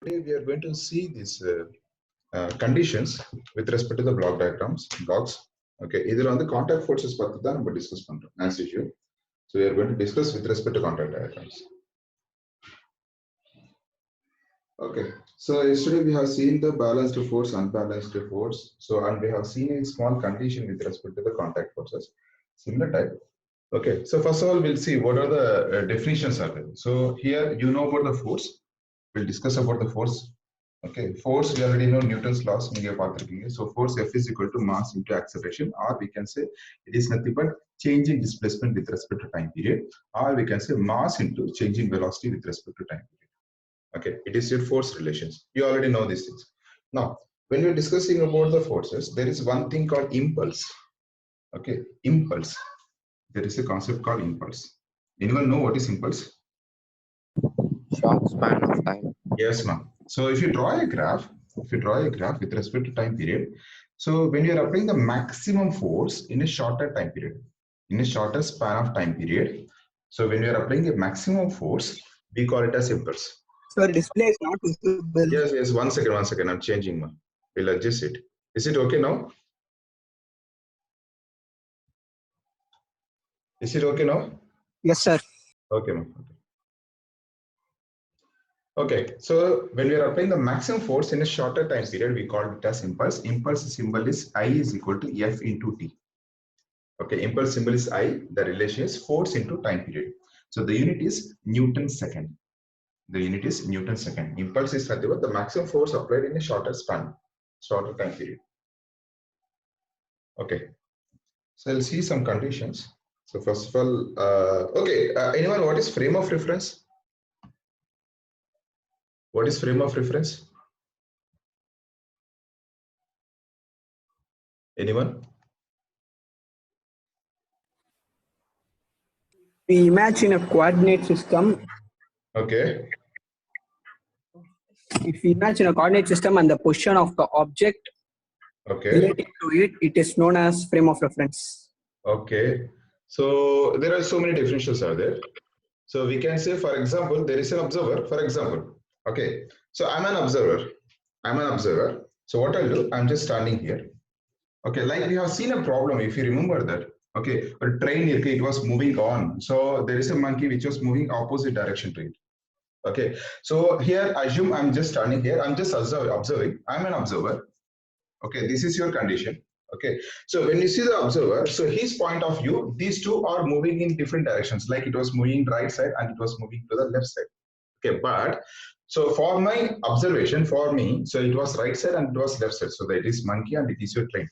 Today we are going to see these conditions with respect to the block diagrams, blocks. Okay, either on the contact forces பார்த்து தான் நம்ம discuss பண்றோம் as usual. So we are going to discuss with respect to contact diagrams. Okay, so yesterday we have seen the balanced force, unbalanced force. So and we have seen a small condition with respect to the contact forces, similar type. Okay, so first of all we'll see what are the definitions are there. So here you know about the force. We'll discuss about the force. Okay, force we already know Newton's laws. So force F is equal to mass into acceleration, or we can say it is nothing but change in displacement with respect to time period, or we can say mass into change in velocity with respect to time period. Okay, it is your force relations. You already know these things. Now, when we're discussing about the forces, there is one thing called impulse. Okay, impulse. There is a concept called impulse. Anyone know what is impulse? Short span of time. Yes, ma'am. So if you draw a graph, with respect to time period, so when you are applying the maximum force in a shorter time period, in a shorter span of time period, so when you are applying a maximum force, we call it as impulse. So the display is not visible. Yes. One second. I'm changing, ma'am. We'll adjust it. Is it okay now? Is it okay now? Yes, sir. Okay, ma'am. Okay, so when we are applying the maximum force in a shorter time period, we call it as impulse. Impulse symbol is I is equal to F into T. Okay, impulse symbol is I. The relation is force into time period. So the unit is Newton second. The unit is Newton second. Impulse is nothing but the maximum force applied in a shorter span, shorter time period. Okay, so I'll see some conditions. So first of all, anyone, what is frame of reference? What is frame of reference? Anyone? We imagine a coordinate system. Okay. If we imagine a coordinate system and the position of the object related to it, it is known as frame of reference. Okay. So there are so many definitions are there. So we can say, for example, there is an observer, for example. Okay. So I'm an observer. So what I'll do, I'm just standing here. Okay. Like we have seen a problem, if you remember that. Okay. A train, it was moving on. So there is a monkey which was moving opposite direction to it. Okay. So here, assume I'm just standing here. I'm just observing. I'm an observer. Okay. This is your condition. Okay, so when you see the observer, so his point of view, these two are moving in different directions, like it was moving right side and it was moving to the left side. Okay, but so for my observation, for me, so it was right side and it was left side, so that is monkey and it is your train.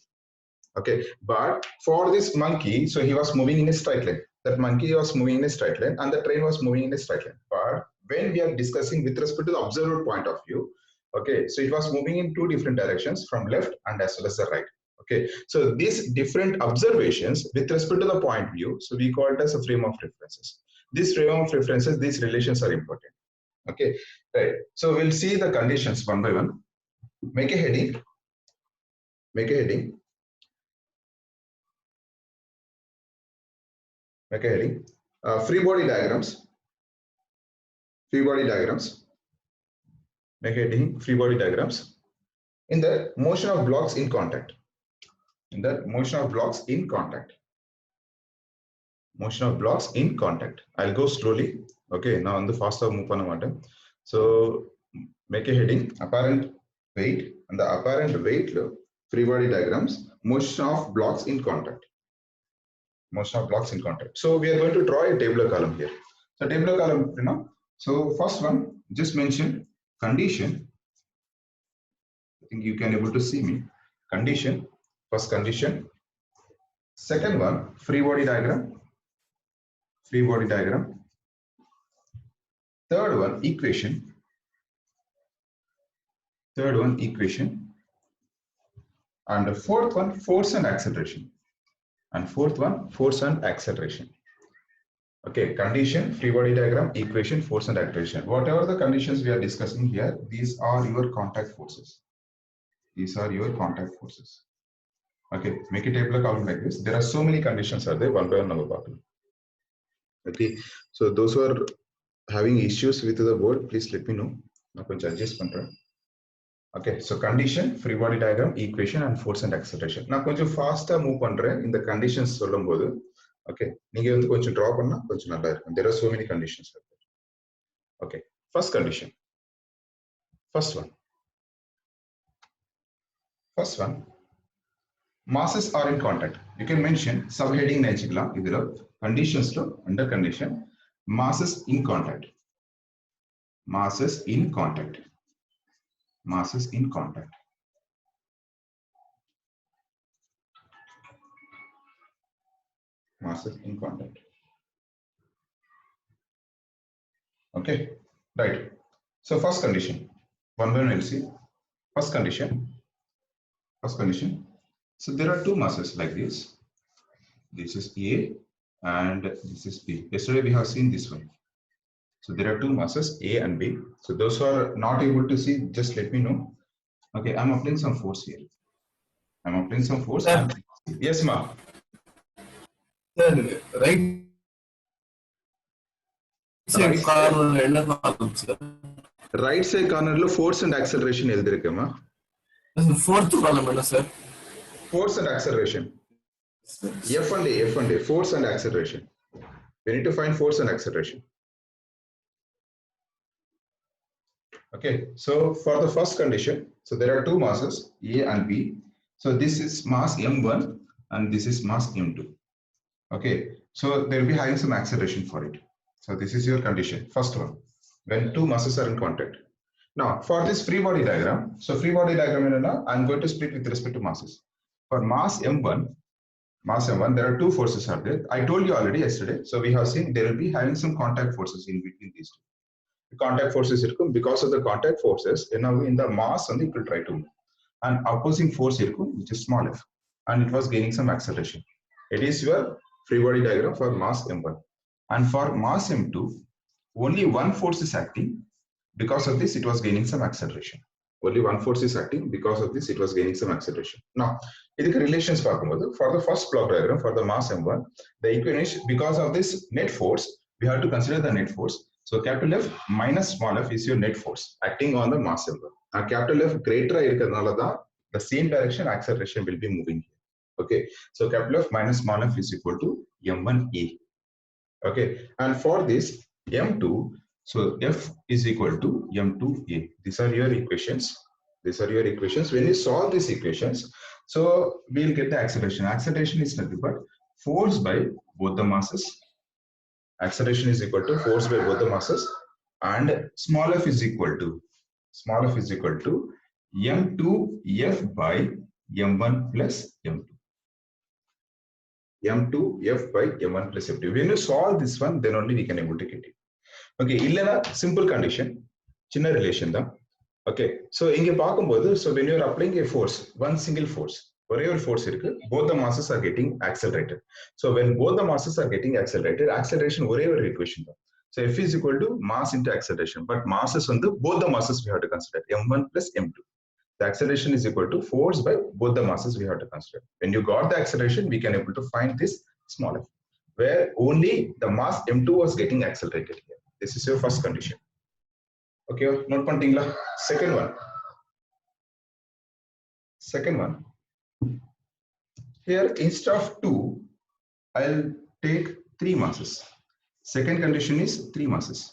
Okay, but for this monkey, so he was moving in a straight line. That monkey was moving in a straight line and the train was moving in a straight line. But when we are discussing with respect to the observer point of view, okay, so it was moving in two different directions, from left and as well as the right. Okay, so these different observations with respect to the point view, so we call it as a frame of references. This frame of references, these relations are important. Okay, right. So we'll see the conditions one by one. Make a heading. Free body diagrams. Make a heading. Free body diagrams. In the motion of blocks in contact. Motion of blocks in contact. I'll go slowly. Okay, now on the faster move panna. So make a heading, apparent weight, and the apparent weight free body diagrams, motion of blocks in contact. So we are going to draw a tabular column here. So tabular column, so first one, just mention condition. I think you can able to see me. Condition. First condition. Second one, free body diagram. Third one, equation. And the fourth one, force and acceleration. Okay, condition, free body diagram, equation, force and acceleration. Whatever the conditions we are discussing here, these are your contact forces. Okay, make a tabular column like this. There are so many conditions are there, one by one number. Okay, so those who are having issues with the board, please let me know. நான் கொஞ்சம் adjust பண்றேன். Okay, so condition, free body diagram, equation and force and acceleration. நான் கொஞ்சம் ஃபாஸ்டா move பண்றேன் இந்த conditions சொல்லும்போது. Okay, நீங்க வந்து கொஞ்சம் டிரா பண்ணா கொஞ்சம் நல்லா இருக்கும். There are so many conditions. Okay, first condition. First one, masses are in contact. You can mention subheading nechikalam idhula conditions lo under condition masses in contact. Masses in contact. Masses in contact. Masses in contact. Okay, right. So first condition, one by one we'll see. First condition. So there are two masses like this. This is A and this is B. Yesterday we have seen this one. So there are two masses A and B. So those who are not able to see, just let me know. Okay, I'm applying some force here. I'm applying some force. Yes, ma. Sir, right side corner right side corner lo force and acceleration எழுதிருக்கு ma. Fourth column என்ன sir? Force and acceleration. F and A, force and acceleration. We need to find force and acceleration. Okay, so for the first condition, so there are two masses A and B. So this is mass M1 and this is mass M2. Okay, so they will be having some acceleration for it. So this is your condition, first one, when two masses are in contact. Now for this free body diagram, so free body diagram, I'm going to split with respect to masses. For mass M1, there are two forces are there. I told you already yesterday. So we have seen there will be having some contact forces in between these two. The contact forces because of the contact forces, in the mass and it will try to move. And opposing force which is small f, and it was gaining some acceleration. It is your free body diagram for mass M1. And for mass M2, only one force is acting. Because of this, it was gaining some acceleration. Only one force is acting. Because of this, it was gaining some acceleration. Now, idhukku relations paakumbodhu, for the first block diagram for the mass M1, the equation, because of this net force, we have to consider the net force. So capital F minus small f is your net force acting on the mass M1. Now capital F greater irukadnala da the same direction acceleration will be moving here. Okay, so capital F minus small f is equal to M1A. Okay, and for this M2, so F is equal to M2A. These are your equations. When you solve these equations, so we'll get the acceleration. Acceleration is nothing but force by both the masses. Acceleration is equal to force by both the masses, and small f is equal to M2F by M1 plus M2. M2F by M1 plus M2. When you solve this one, then only we can able to get it. Okay, illana simple condition, chinna relation da. Okay, so inge paakumbodhu, so when you are applying a force, one single force, whatever force irukku, both the masses are getting accelerated. So when both the masses are getting accelerated, acceleration whatever equation da. So F is equal to mass into acceleration, but masses on the both the masses we have to consider M1 plus M2. The acceleration is equal to force by both the masses we have to consider. When you got the acceleration, we can able to find this small f, where only the mass M2 was getting accelerated here. This is your first condition. Okay, note pantingla. Second one. Here instead of 2, I'll take 3 masses. Second condition is 3 masses.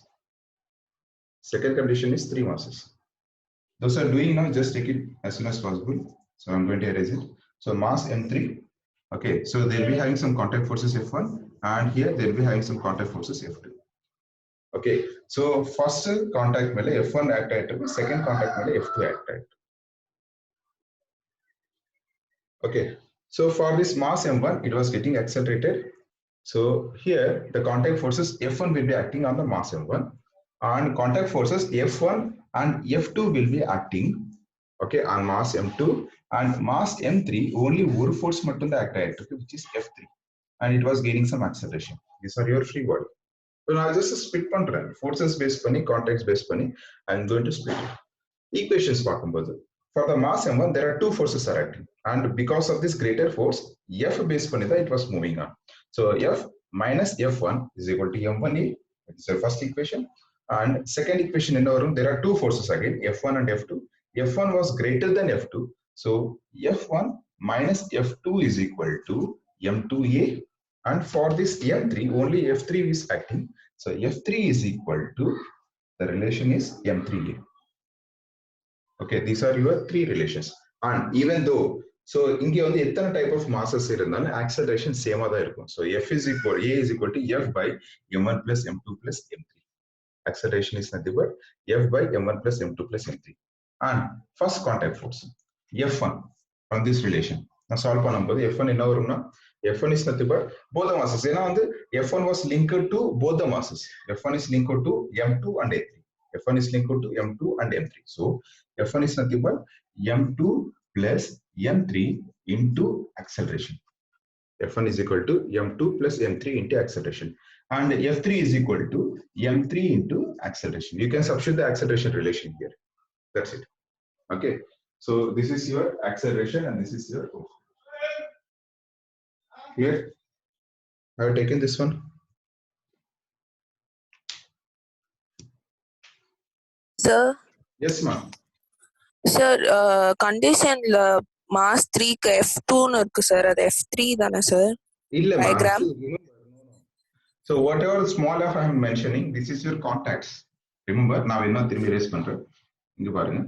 Those are doing now, just take it as soon as possible. So I'm going to erase it. So mass M3. Okay, so they'll be having some contact forces F1, and here they'll be having some contact forces F2. Okay, so first contact mele F1 act aayittu, second contact mele F2 act aayittu. Okay, so for this mass M1, it was getting accelerated. So here the contact forces F1 will be acting on the mass M1, and contact forces F1 and F2 will be acting, okay, on mass M2, and mass M3 only one force mattum da act aayittu, which is F3, and it was gaining some acceleration. These are your free body. So now just split pandren, forces based panni, contacts based panni, I'm going to split it. Equations paakumbodhu, for the mass M1 there are two forces are acting, and because of this greater force F based panni da it was moving on. So F minus F1 is equal to M1A. That is your first equation. And second equation in our room, there are two forces again, F1 and F2. F1 was greater than F2. So F1 minus F2 is equal to M2A. And for this M3, only F3 is acting. So F3 is equal to, the relation is M3A. Okay, these are your three relations. And even though, so இங்க வந்து எத்தனை type of masses இருந்தாலும் acceleration same ஆ தான் இருக்கும். So A is equal to F by M1 plus M2 plus M3. Acceleration is nothing but F by M1 plus M2 plus M3. And first contact force, F1 from this relation. நான் solve பண்ணும்போது F1 என்ன வரும்னா, F1 is nothing but both the masses. ஏன்னா வந்து F1 was linked to both the masses. F1 is linked to M2 and A3. F1 is linked to M2 and M3. So F1 is nothing but M2 plus M3 into acceleration. F1 is equal to M2 plus M3 into acceleration. And F3 is equal to M3 into acceleration. You can substitute the acceleration relation here. That's it. Okay. So this is your acceleration and this is your force. Here, I have taken this one. Sir, Yes, ma'am. sir, condition mass 3 க்கு F2 னு இருக்கு sir, அது F3 தானே sir? இல்ல, ma'am. Diagram. So whatever small f I am mentioning, this is your contacts. Remember, நான் என்ன திரும்பி erase பண்றேன். இங்க பாருங்க.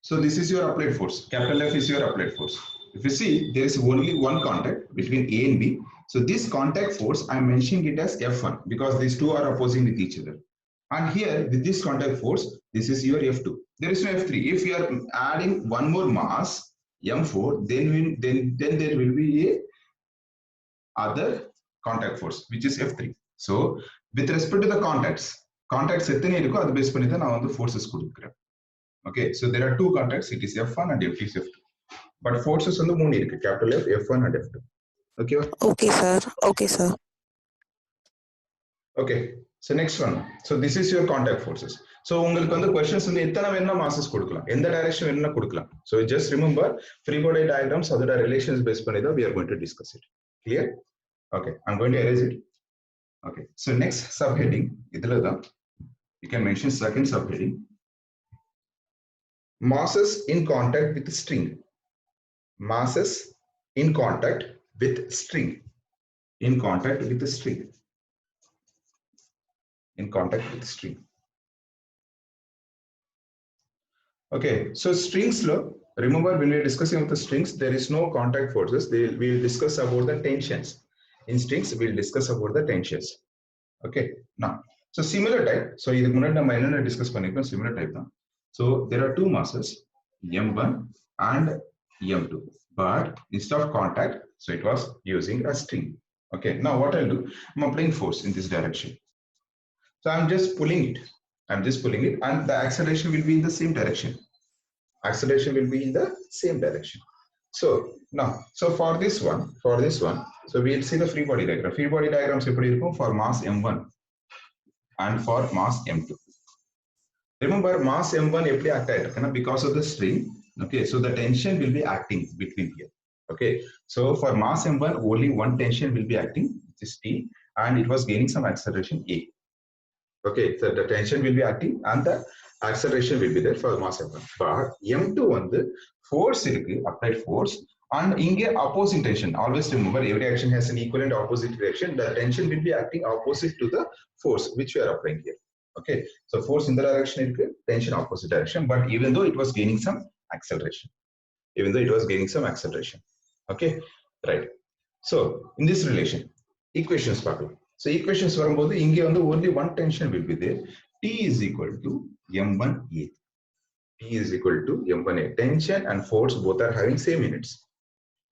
So this is your applied force. Capital F is your applied force. If you see, there is only one contact between A and B. So this contact force, I am mentioning it as F1 because these two are opposing with each other. And here, with this contact force, this is your F2. There is no F3. If you are adding one more mass, M4, then there will be a other contact force, which is F3. So with respect to the contacts எத்தனை இருக்கோ அது base பண்ணி தான் நான் வந்து forces கொடுக்கிறேன். Okay, so there are two contacts, it is F1 and it is F2. But forces வந்து மூணு இருக்கு, capital F, F1 and F2. Okay. Okay sir. Okay sir. Okay. So next one. So this is your contact forces. So உங்களுக்கு வந்து questions வந்து எத்தனை வேணா masses கொடுக்கலாம், எந்த direction வேணா கொடுக்கலாம். So just remember free body diagrams அதோட relations based பண்ணி தான் we are going to discuss it. Clear? Okay, I'm going to erase it. Okay, so next subheading, இதுல தான் you can mention second subheading, masses in contact with string. Masses in contact with string. In contact with the string. In contact with string. Okay, so strings law, remember when we are discussing about the strings, there is no contact forces. We will discuss about the tensions. In strings, we will discuss about the tensions. Okay, now, so similar type. So this is discuss similar type. So there are two masses, M1 and M2. But instead of contact, so it was using a string. Okay, now what I'll do, I'm applying force in this direction. So I'm just pulling it. I'm just pulling it, and the acceleration will be in the same direction. Acceleration will be in the same direction. So now, so for this one, so we'll see the free body diagram. Free body diagrams for mass M1 and for mass M2. Remember, mass M1 because of the string. Okay, so the tension will be acting between here. Okay, so for mass M1, only one tension will be acting, which is T, and it was gaining some acceleration A. Okay, so the tension will be acting and the acceleration will be there for mass M1. But M2 on the force, applied force, and in opposing tension. Always remember, every action has an equal and opposite direction. The tension will be acting opposite to the force which we are applying here. Okay, so force in the direction, tension opposite direction. But even though it was gaining some acceleration, okay, right? So in this relation, equations part. So equations வரும்போது இங்க வந்து only one tension will be there. T is equal to M1A. T is equal to M1A. Tension and force both are having same units.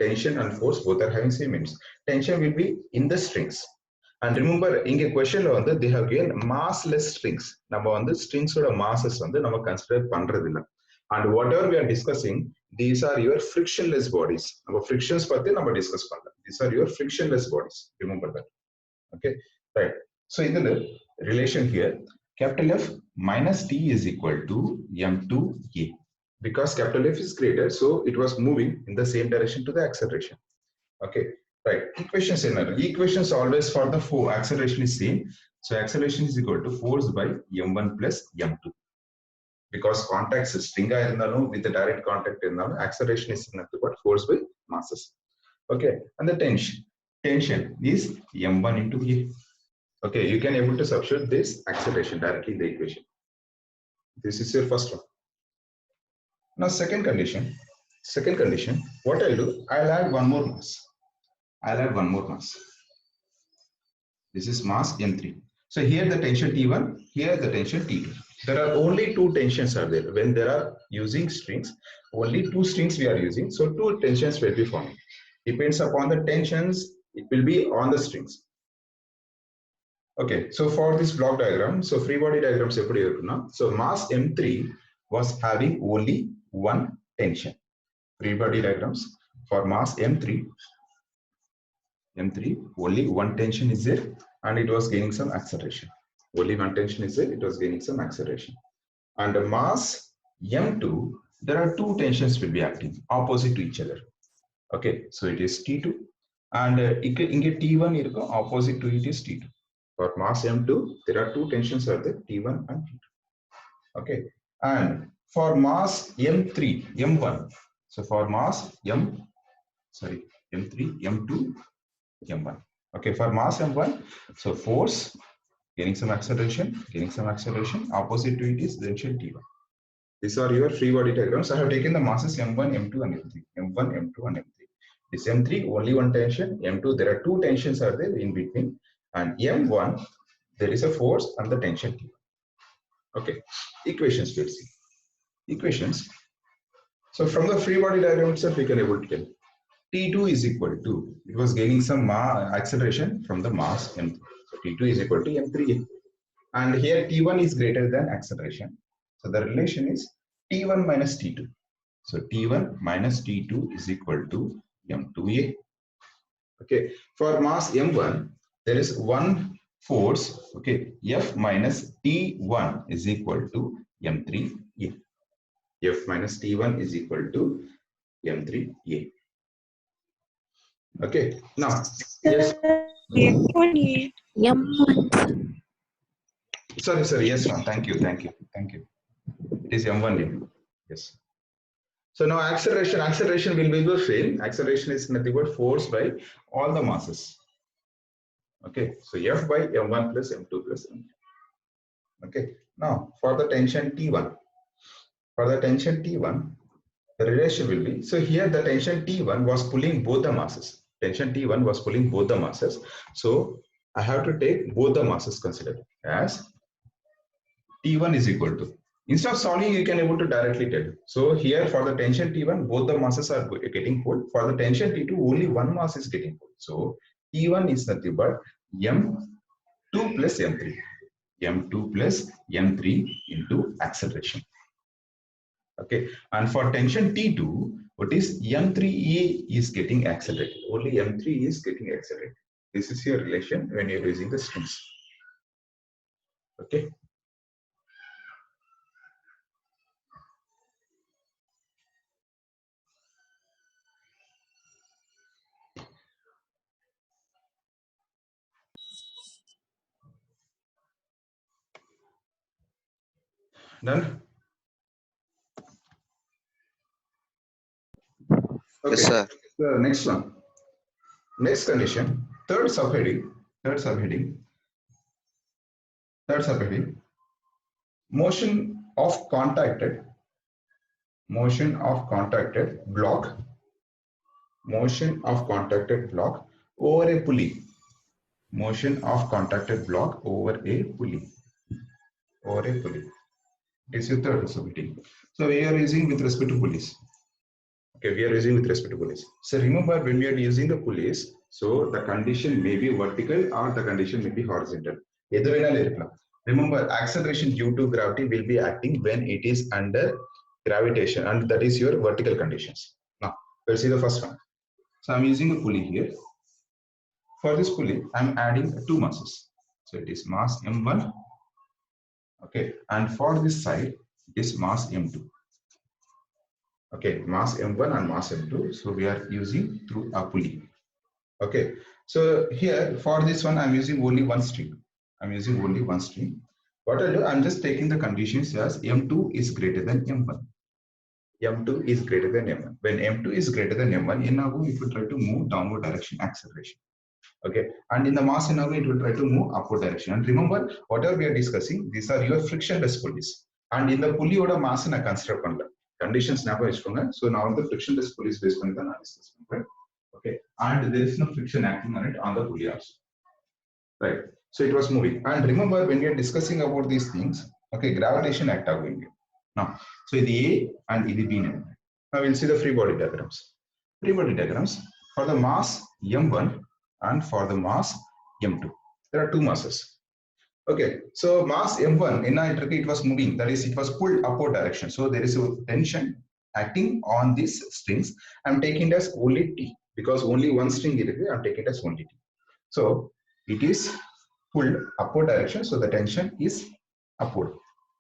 Tension and force both are having same units. Tension will be in the strings. And remember, in a question வந்து they have given massless strings. நம்ம வந்து strings ஓட masses வந்து நம்ம consider பண்றதில்ல. And whatever we are discussing, these are your frictionless bodies. நம்ம frictions பத்தி நம்ம discuss பண்ணல. These are your frictionless bodies. Remember that. Okay, right. So in the relation here, capital F minus T is equal to M2A. Because capital F is greater, so it was moving in the same direction to the acceleration. Okay, Right. Equations in equations always for the acceleration is same. So acceleration is equal to force by m1 plus m2. Because contacts is string with the direct contact acceleration is nothing but force by masses. Okay, and the tension is m1 into a. Okay, you can able to substitute this acceleration directly in the equation. This is your first one. Now second condition, what I'll do, I'll add one more mass. This is mass m3. So here the tension T1, here the tension T2. There are only two tensions are there. When there are using strings, only two strings we are using. So two tensions will be forming. Depends upon the tensions, it will be on the strings. Okay, so for this block diagram, so free body diagram, so mass M3 was having only one tension. Free body diagrams for mass M3, only one tension is there and it was gaining some acceleration. Only one tension is there, it was gaining some acceleration. And the mass M2, there are two tensions will be acting opposite to each other. Okay, so it is T2 and T1 opposite to it is T2. For mass M2, there are two tensions are there, T1 and T2. Okay, and for mass M3, M1, so for mass M3, M2, M1. Okay, for mass M1, so force gaining some acceleration, opposite to it is tension T1. These are your free body diagrams. I have taken the masses M1, M2 and M3. M1, M2 and M3. This M3, only one tension. M2, there are two tensions are there in between. And M1, there is a force and the tension T1. Okay, equations we'll see. Equations. So from the free body diagram itself, we can able to tell. T2 is equal to, it was gaining some acceleration from the mass M3. So T2 is equal to M3. And here T1 is greater than acceleration. So the relation is T1 minus T2. So T1 minus T2 is equal to M2A. Okay, for mass M1, there is one force, okay, F minus T1 is equal to M3A. F minus T1 is equal to M3A. Okay, now, yes. M1. Sorry, yes, ma'am. Thank you. It is M1. Yes. So now acceleration will be the same. Acceleration is nothing but force by all the masses. Okay, so F by M1 plus M2 plus M3. Okay, now for the tension T1, the relation will be, so here the tension T1 was pulling both the masses. So I have to take both the masses considered as T1 is equal to, instead of solving, you can able to directly tell. So here for the tension T1, both the masses are getting pulled. For the tension T2, only one mass is getting pulled. So T1 is nothing but M2 plus M3. M2 plus M3 into acceleration. Okay, and for tension T2, what is M3A is getting accelerated. Only M3 is getting accelerated. This is your relation when you're using the strings. Okay. Done? Okay. Yes, sir. The next one. Next condition. Third subheading. Motion of contacted block. Over a pulley. This is the third subheading. So we are using with respect to pulleys. So remember, when we are using the pulleys, so the condition may be vertical or the condition may be horizontal. Remember, acceleration due to gravity will be acting when it is under gravitation, and that is your vertical conditions. Now, we'll see the first one. So I'm using a pulley here. For this pulley, I'm adding two masses. So it is mass M1. Okay, and for this side, it is mass M2. Okay, mass M1 and mass M2. So we are using through a pulley. Okay, so here for this one, I'm using only one string. What I'll do, I'm just taking the conditions as M2 is greater than M1. M2 is greater than M1. When M2 is greater than M1, in our it will try to move downward direction acceleration. Okay, and in the mass in our it will try to move upward direction. And remember, whatever we are discussing, these are your frictionless pulleys. And in the pulley order mass in a consider conditions never is from. So now the frictionless pulleys based on the analysis. Right? Okay, and there is no friction acting on it on the pulley also. Right. So it was moving. And remember, when we are discussing about these things, okay, gravitation act going now. So the A and the B. Now we'll see the free body diagrams. Free body diagrams for the mass M1 and for the mass M2. There are two masses. Okay, so mass M1 in it was moving, that is, it was pulled upward direction. So there is a tension acting on these strings. I'm taking it as only T because only one string is I'm taking it as only T. So it is pulled upward direction, so the tension is upward.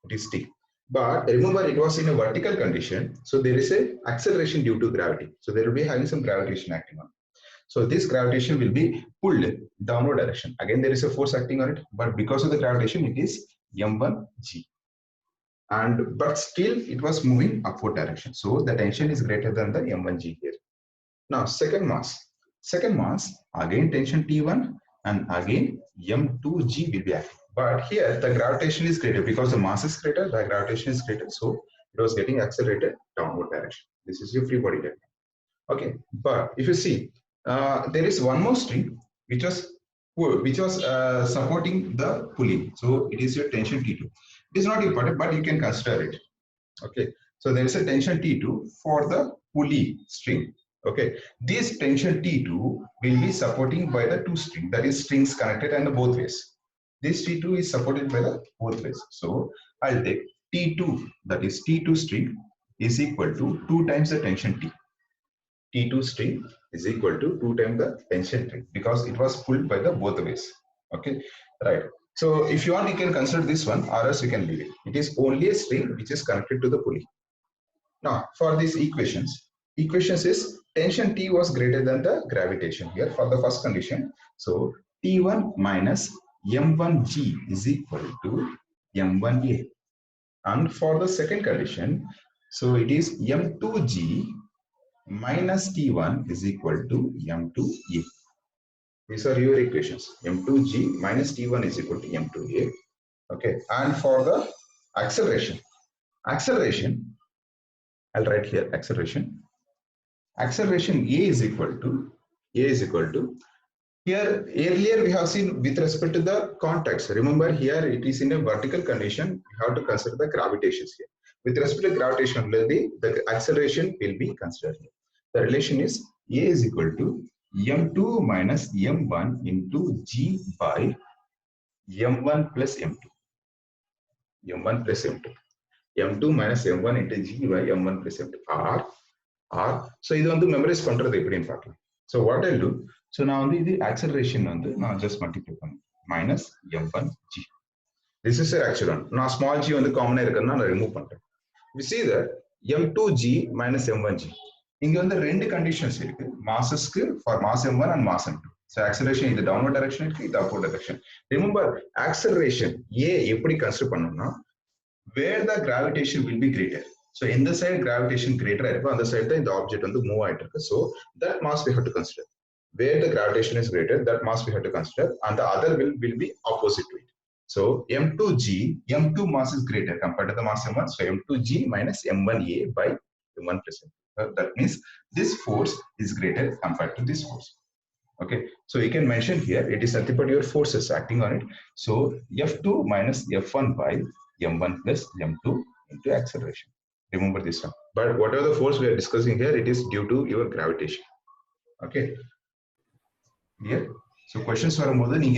It is T. But remember, it was in a vertical condition, so there is a acceleration due to gravity. So there will be having some gravitation acting on it. So this gravitation will be pulled downward direction. Again, there is a force acting on it, but because of the gravitation, it is M1G. And but still, it was moving upward direction. So the tension is greater than the M1G here. Now, second mass, again tension T1 and again M2G will be acting. But here the gravitation is greater because the mass is greater, the gravitation is greater. So it was getting accelerated downward direction. This is your free body diagram. Okay, but if you see, there is one more string which was supporting the pulley. So it is your tension T2. It is not important, but you can consider it. Okay, so there is a tension T2 for the pulley string. Okay, this tension T2 will be supporting by the two strings, that is strings connected and the both ways. This T2 is supported by the both ways. So I'll take T2, that is T2 string is equal to 2 times the tension T. T2 string is equal to 2 times the tension T because it was pulled by the both ways. Okay, right. So if you want, you can consider this one, or else you can leave it. It is only a string which is connected to the pulley. Now, for these equations is tension T was greater than the gravitation here for the first condition. So T1 minus M1G is equal to M1A. And for the second condition, so it is M2G minus T1 is equal to M2A. These are your equations. M2G minus T1 is equal to M2A. Okay, and for the acceleration, I'll write here acceleration. Acceleration A is equal to here earlier we have seen with respect to the context. Remember here it is in a vertical condition. You have to consider the gravitations here. With respect to gravitation, the acceleration will be considered here. The relation is A is equal to M2 minus M1 into G by M1 plus M2. M1 plus M2. M2 minus M1 into G by M1 plus M2 R. So this is memorize the so what I'll do, so now the acceleration now just multiply minus M1 G. This is the acceleration. Now small g on the common remove. We see that M2G minus M1G. Here on the two conditions masses for mass M1 and mass M2. So acceleration in the downward direction, in the upward direction. Remember, acceleration A eppadi consider pannona where the gravitation will be greater. So in the side gravitation greater, on the side the object on the move. So that mass we have to consider. Where the gravitation is greater, that mass we have to consider, and the other will be opposite to it. So M2 mass is greater compared to the mass M1. So M2G minus M1A by M1 plus M2. That means this force is greater compared to this force. Okay, so you can mention here it is nothing but your forces acting on it. So F2 minus F1 by M1 plus M2 into acceleration. Remember this one. But whatever the force we are discussing here, it is due to your gravitation. Okay. Here. So questions are more than with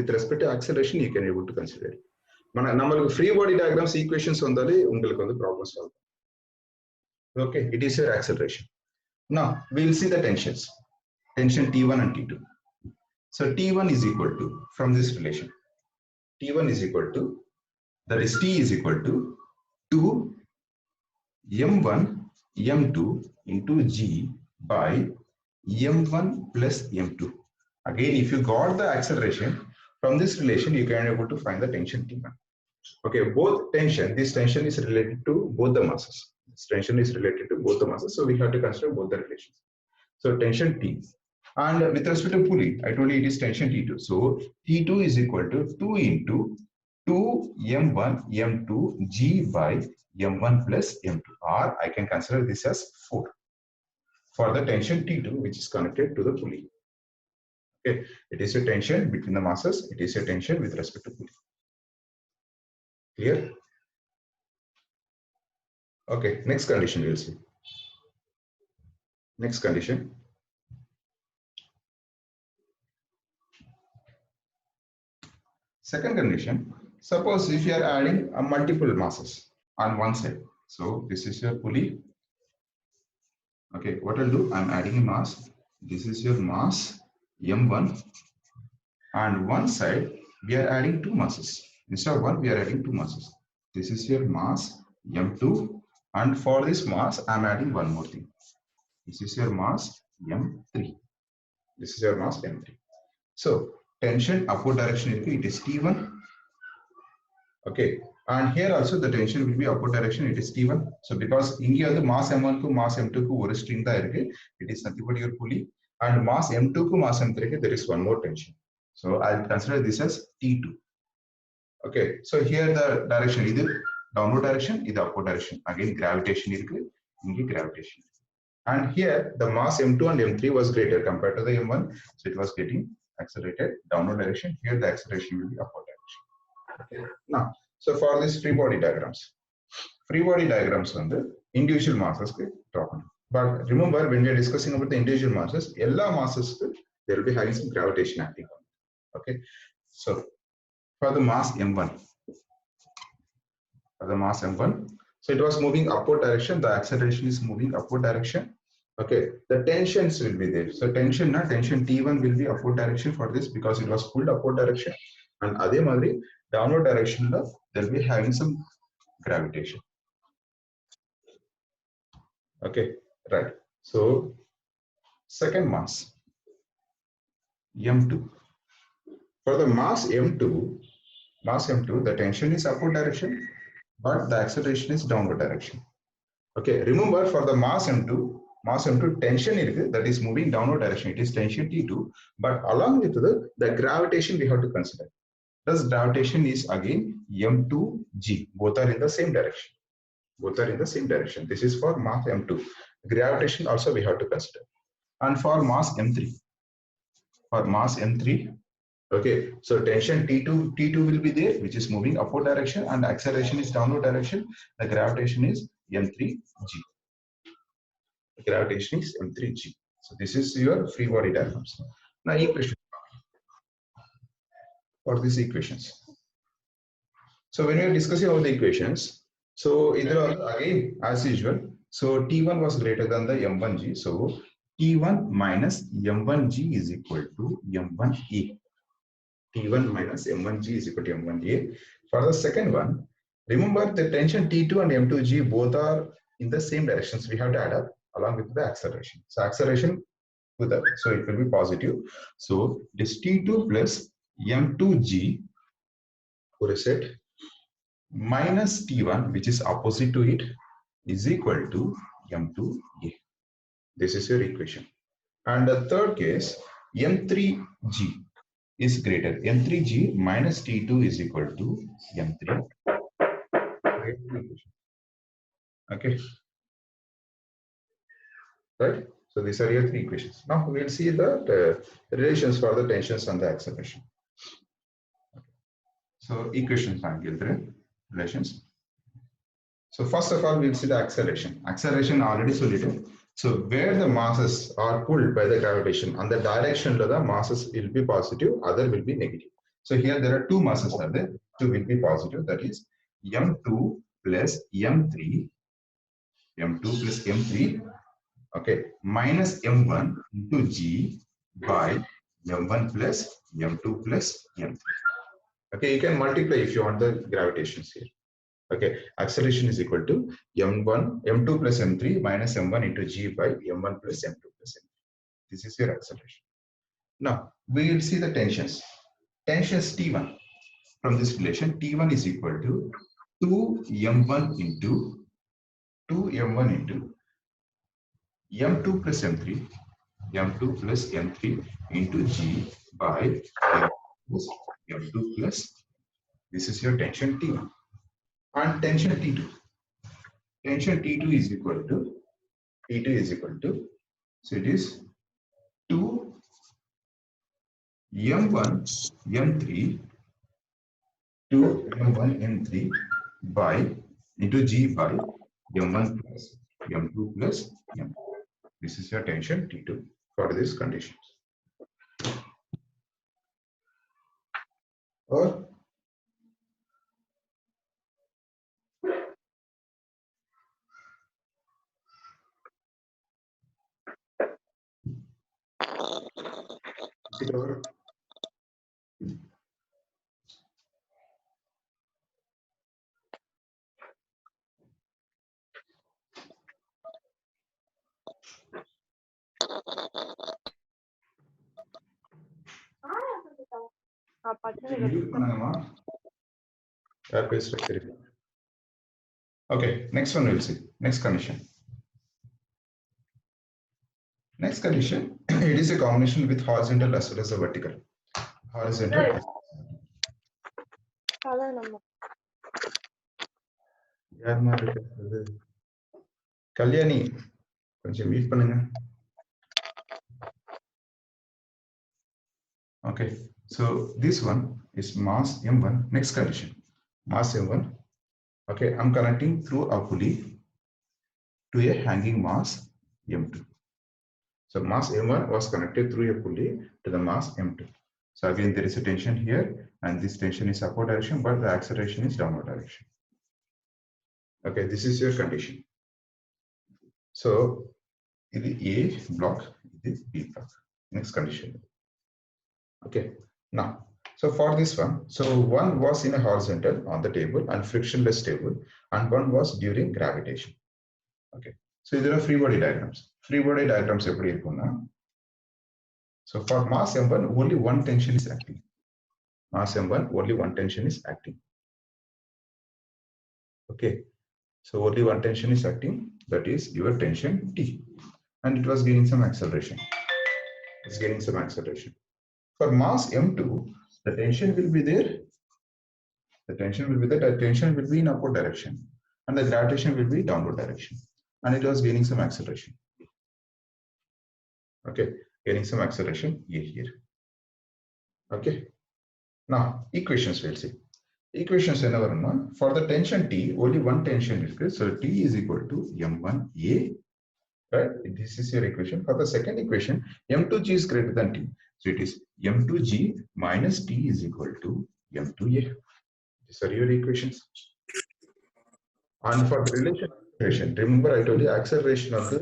respect to acceleration, you can able to consider it. Number free body diagrams equations on the problem solve. Okay, it is your acceleration. Now we will see the tensions. Tension T1 and T2. So T1 is equal to, from this relation, T1 is equal to, that is T is equal to 2 M1 M2 into G by m1 plus m2. Again, if you got the acceleration from this relation, you can able to find the tension T1. Okay, both tension, this tension is related to both the masses. This tension is related to both the masses, so we have to consider both the relations. So tension T. And with respect to pulley, I told you it is tension T2. So T2 is equal to 2 into 2 m1 m2 g by m1 plus m2, or I can consider this as 4 for the tension T2, which is connected to the pulley. Okay, it is a tension between the masses. It is a tension with respect to pulley. Clear? Okay, next condition we'll see. Next condition. Second condition, suppose if you are adding a multiple masses on one side. So this is your pulley. Okay, what I'll do, I'm adding a mass. This is your mass M1, and one side we are adding two masses. Instead of one, we are adding two masses. This is your mass M2, and for this mass, I'm adding one more thing. This is your mass M3. This is your mass M3. So tension upward direction will be, it is T1. Okay, and here also the tension will be upward direction, it is T1. So because India the mass M1 to mass M2 ku one string da irukku, it is nothing but your pulley, and mass M2 to mass M3 ku there is one more tension. So I'll consider this as T2. Okay, so here the direction either downward direction, either upward direction. Again gravitation irukku, inge gravitation. And here the mass M2 and M3 was greater compared to the M1, so it was getting accelerated downward direction. Here the acceleration will be upward direction. Okay. Now, so for this free body diagrams on the individual masses talk. But remember, when we are discussing about the individual masses, all masses there will be having some gravitation acting on it. Okay. So for the mass M1, so it was moving upward direction. The acceleration is moving upward direction. Okay, the tensions will be there. So tension T1 will be upward direction for this because it was pulled upward direction, and adhe madri downward direction they'll be having some gravitation. Okay, right. So second mass M2. For the mass M2, the tension is upward direction, but the acceleration is downward direction. Okay, remember for the mass M2 tension is that is moving downward direction. It is tension T2, but along with the gravitation we have to consider. Thus gravitation is again M2G. Both are in the same direction. This is for mass M2. Gravitation also we have to consider. And for mass M3, okay, so tension T2 will be there, which is moving upward direction, and acceleration is downward direction. The gravitation is M3G. Gravitation is M3G. So this is your free body diagrams. Now equation for these equations. So when we are discussing about the equations, so either again as usual, so T1 was greater than the M1G. So T1 minus M1G is equal to M1A. T1 minus M1G is equal to M1A. For the second one, remember the tension T2 and M2G both are in the same directions. We have to add up along with the acceleration. So acceleration with that, so it will be positive. So this T2 plus M2G, what is it? Minus T1, which is opposite to it, is equal to M2A. This is your equation. And the third case, M3G is greater. M3G minus T2 is equal to M3. Okay. Right. So these are your three equations. Now we'll see the relations for the tensions and the acceleration. So equations and relations. So first of all, we'll see the acceleration. Acceleration already solid. So where the masses are pulled by the gravitation, and the direction of the masses will be positive, other will be negative. So here there are two masses are there. Two will be positive. That is M2 plus M3. M2 plus M3. Okay, minus M1 into G by M1 plus M2 plus M3. Okay, you can multiply if you want the gravitations here. Okay, acceleration is equal to M2 plus M3 minus M1 into G by M1 plus M2 plus M3. This is your acceleration. Now we will see the tensions. Tensions T1 from this relation. T1 is equal to 2m1 into m2 plus m3 plus m3 into g by m plus m2 plus, this is your tension T1. And tension T2. Tension T2 is equal to, so it is 2 m1 m3 by into g by m1 plus m2 plus m. This is your tension T2 for these conditions. Or okay, next one we'll see. Next condition. Next condition, it is a combination with horizontal as well as a vertical. Horizontal. Kalyani, கொஞ்சம் meet பண்ணுங்க. Okay, so this one is mass m1. Next condition, mass m1. Okay, I'm connecting through a pulley to a hanging mass m2. So mass m1 was connected through a pulley to the mass m2. So again, there is a tension here, and this tension is upward direction, but the acceleration is downward direction. Okay, this is your condition. So this is A block, this is B block. Next condition. Okay, now, so for this one, so one was in a horizontal on the table and frictionless table, and one was during gravitation. Okay, so there are free body diagrams. Free body diagrams eppadi irukona. So for mass m1, only one tension is acting. Mass m1, only one tension is acting. Okay, so only one tension is acting, that is your tension T, and it was gaining some acceleration. It's gaining some acceleration. For mass m2, the tension will be there. The tension will be there. The tension will be in upward direction, and the gravitation will be downward direction, and it was gaining some acceleration. Okay, gaining some acceleration here. Okay, now equations we'll see. Equations for the tension T, only one tension is good. So T is equal to m1a, right? This is your equation. For the second equation, m2g is greater than T. So it is m2g minus T is equal to m2a. These are your equations. And for the relation, remember I told you acceleration of the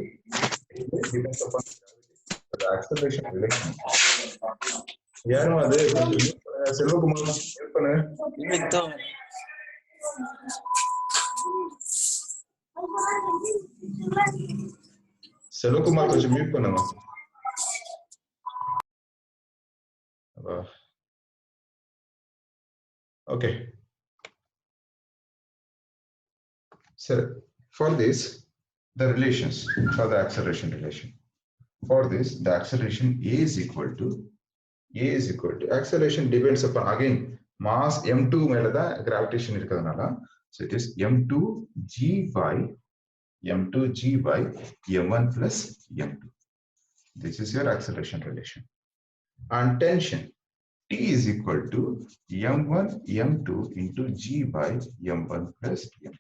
depends upon the acceleration relation. யாரும் அது Selvakumar help பண்ணு. செல்வகுமார் கொஞ்சம் mute பண்ணுங்க. Okay. So for this, the relations for the acceleration relation. For this, the acceleration A is equal to acceleration depends upon again mass m2 மேல தான் gravitation இருக்கிறதுனால, so it is m2g by m1 plus m2. This is your acceleration relation. And tension T is equal to m1 m2 into g by m1 plus m2.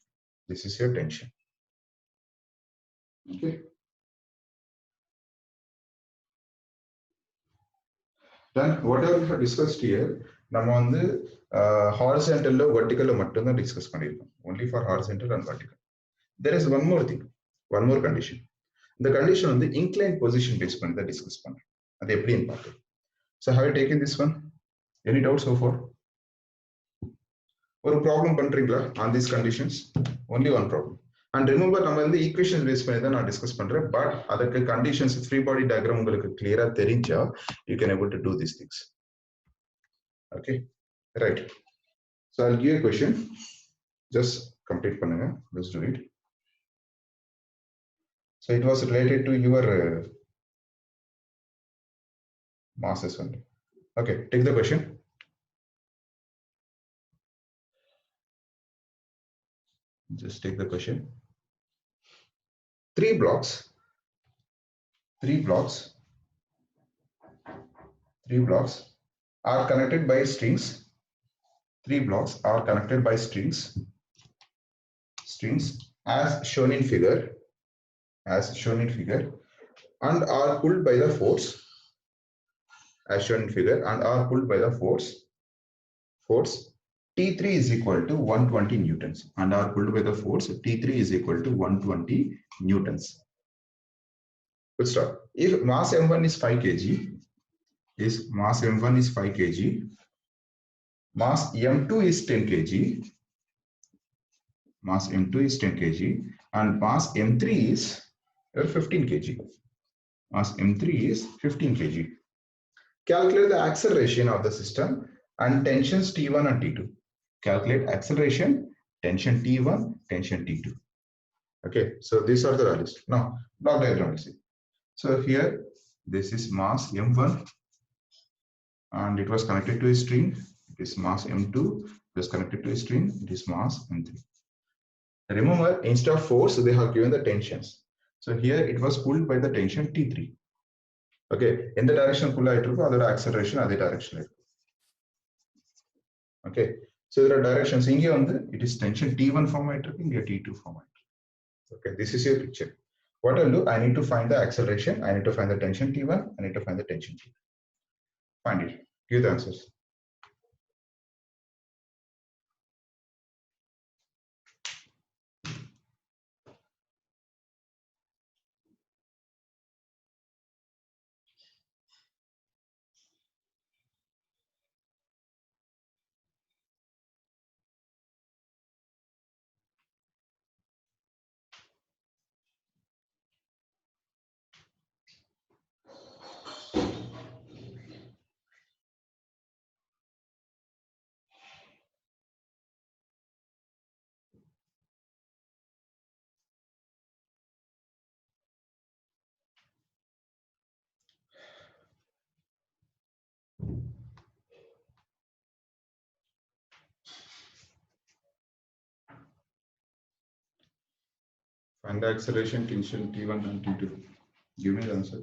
This is your tension. Okay. Then whatever we have discussed here, நம்ம வந்து horizontal vertical மட்டும் தான் discuss பண்ணிருக்கோம். Only for horizontal and vertical. There is one more thing, one more condition. The condition வந்து inclined position based பண்ணி தான் discuss பண்றோம். அது எப்படின்னு பார்க்கலாம். So have you taken this one? Any doubts so far? ஒரு problem பண்றீங்களா on these conditions? Only one problem. And remember, நம்ம வந்து ஈக்குவேஷன் பேஸ் பண்ணி தான் நான் டிஸ்கஸ் பண்றேன். பட் அதுக்கு கண்டிஷன்ஸ் ஃப்ரீ பாடி டயக்ராம் உங்களுக்கு கிளியரா தெரிஞ்சா you can able to do these things. Okay, right. So I'll give you a question. Just complete பண்ணுங்க. Let's do it. So it was related to your masses only. Okay, take the question. Just take the question. Three blocks are connected by strings. Three blocks are connected by strings as shown in figure, and are pulled by the force as shown in figure, and are pulled by the force T3 is equal to 120 newtons, and are pulled by the force T3 is equal to 120 newtons. Good start. If mass m1 is 5 kg, mass m1 is 5 kg, mass m2 is 10 kg, mass m2 is 10 kg, and mass m3 is 15 kg. Mass m3 is 15 kg. Calculate the acceleration of the system and tensions T1 and T2. Calculate acceleration, tension T1, tension T2. Okay, so these are the values. Now, block diagram. So here, this is mass m1, and it was connected to a string. It is mass m2. It was connected to a string. It is mass m3. Remember, instead of force, they have given the tensions. So here it was pulled by the tension T3. Okay, in the direction pull other acceleration, other direction. Okay, so there are directions. It is tension T1 form, T2 form. Okay, this is your picture. What I'll do, I need to find the acceleration, I need to find the tension T1, I need to find the tension T2. Find it, give the answers. Find the acceleration, tension T1 and T2. Give me the answer.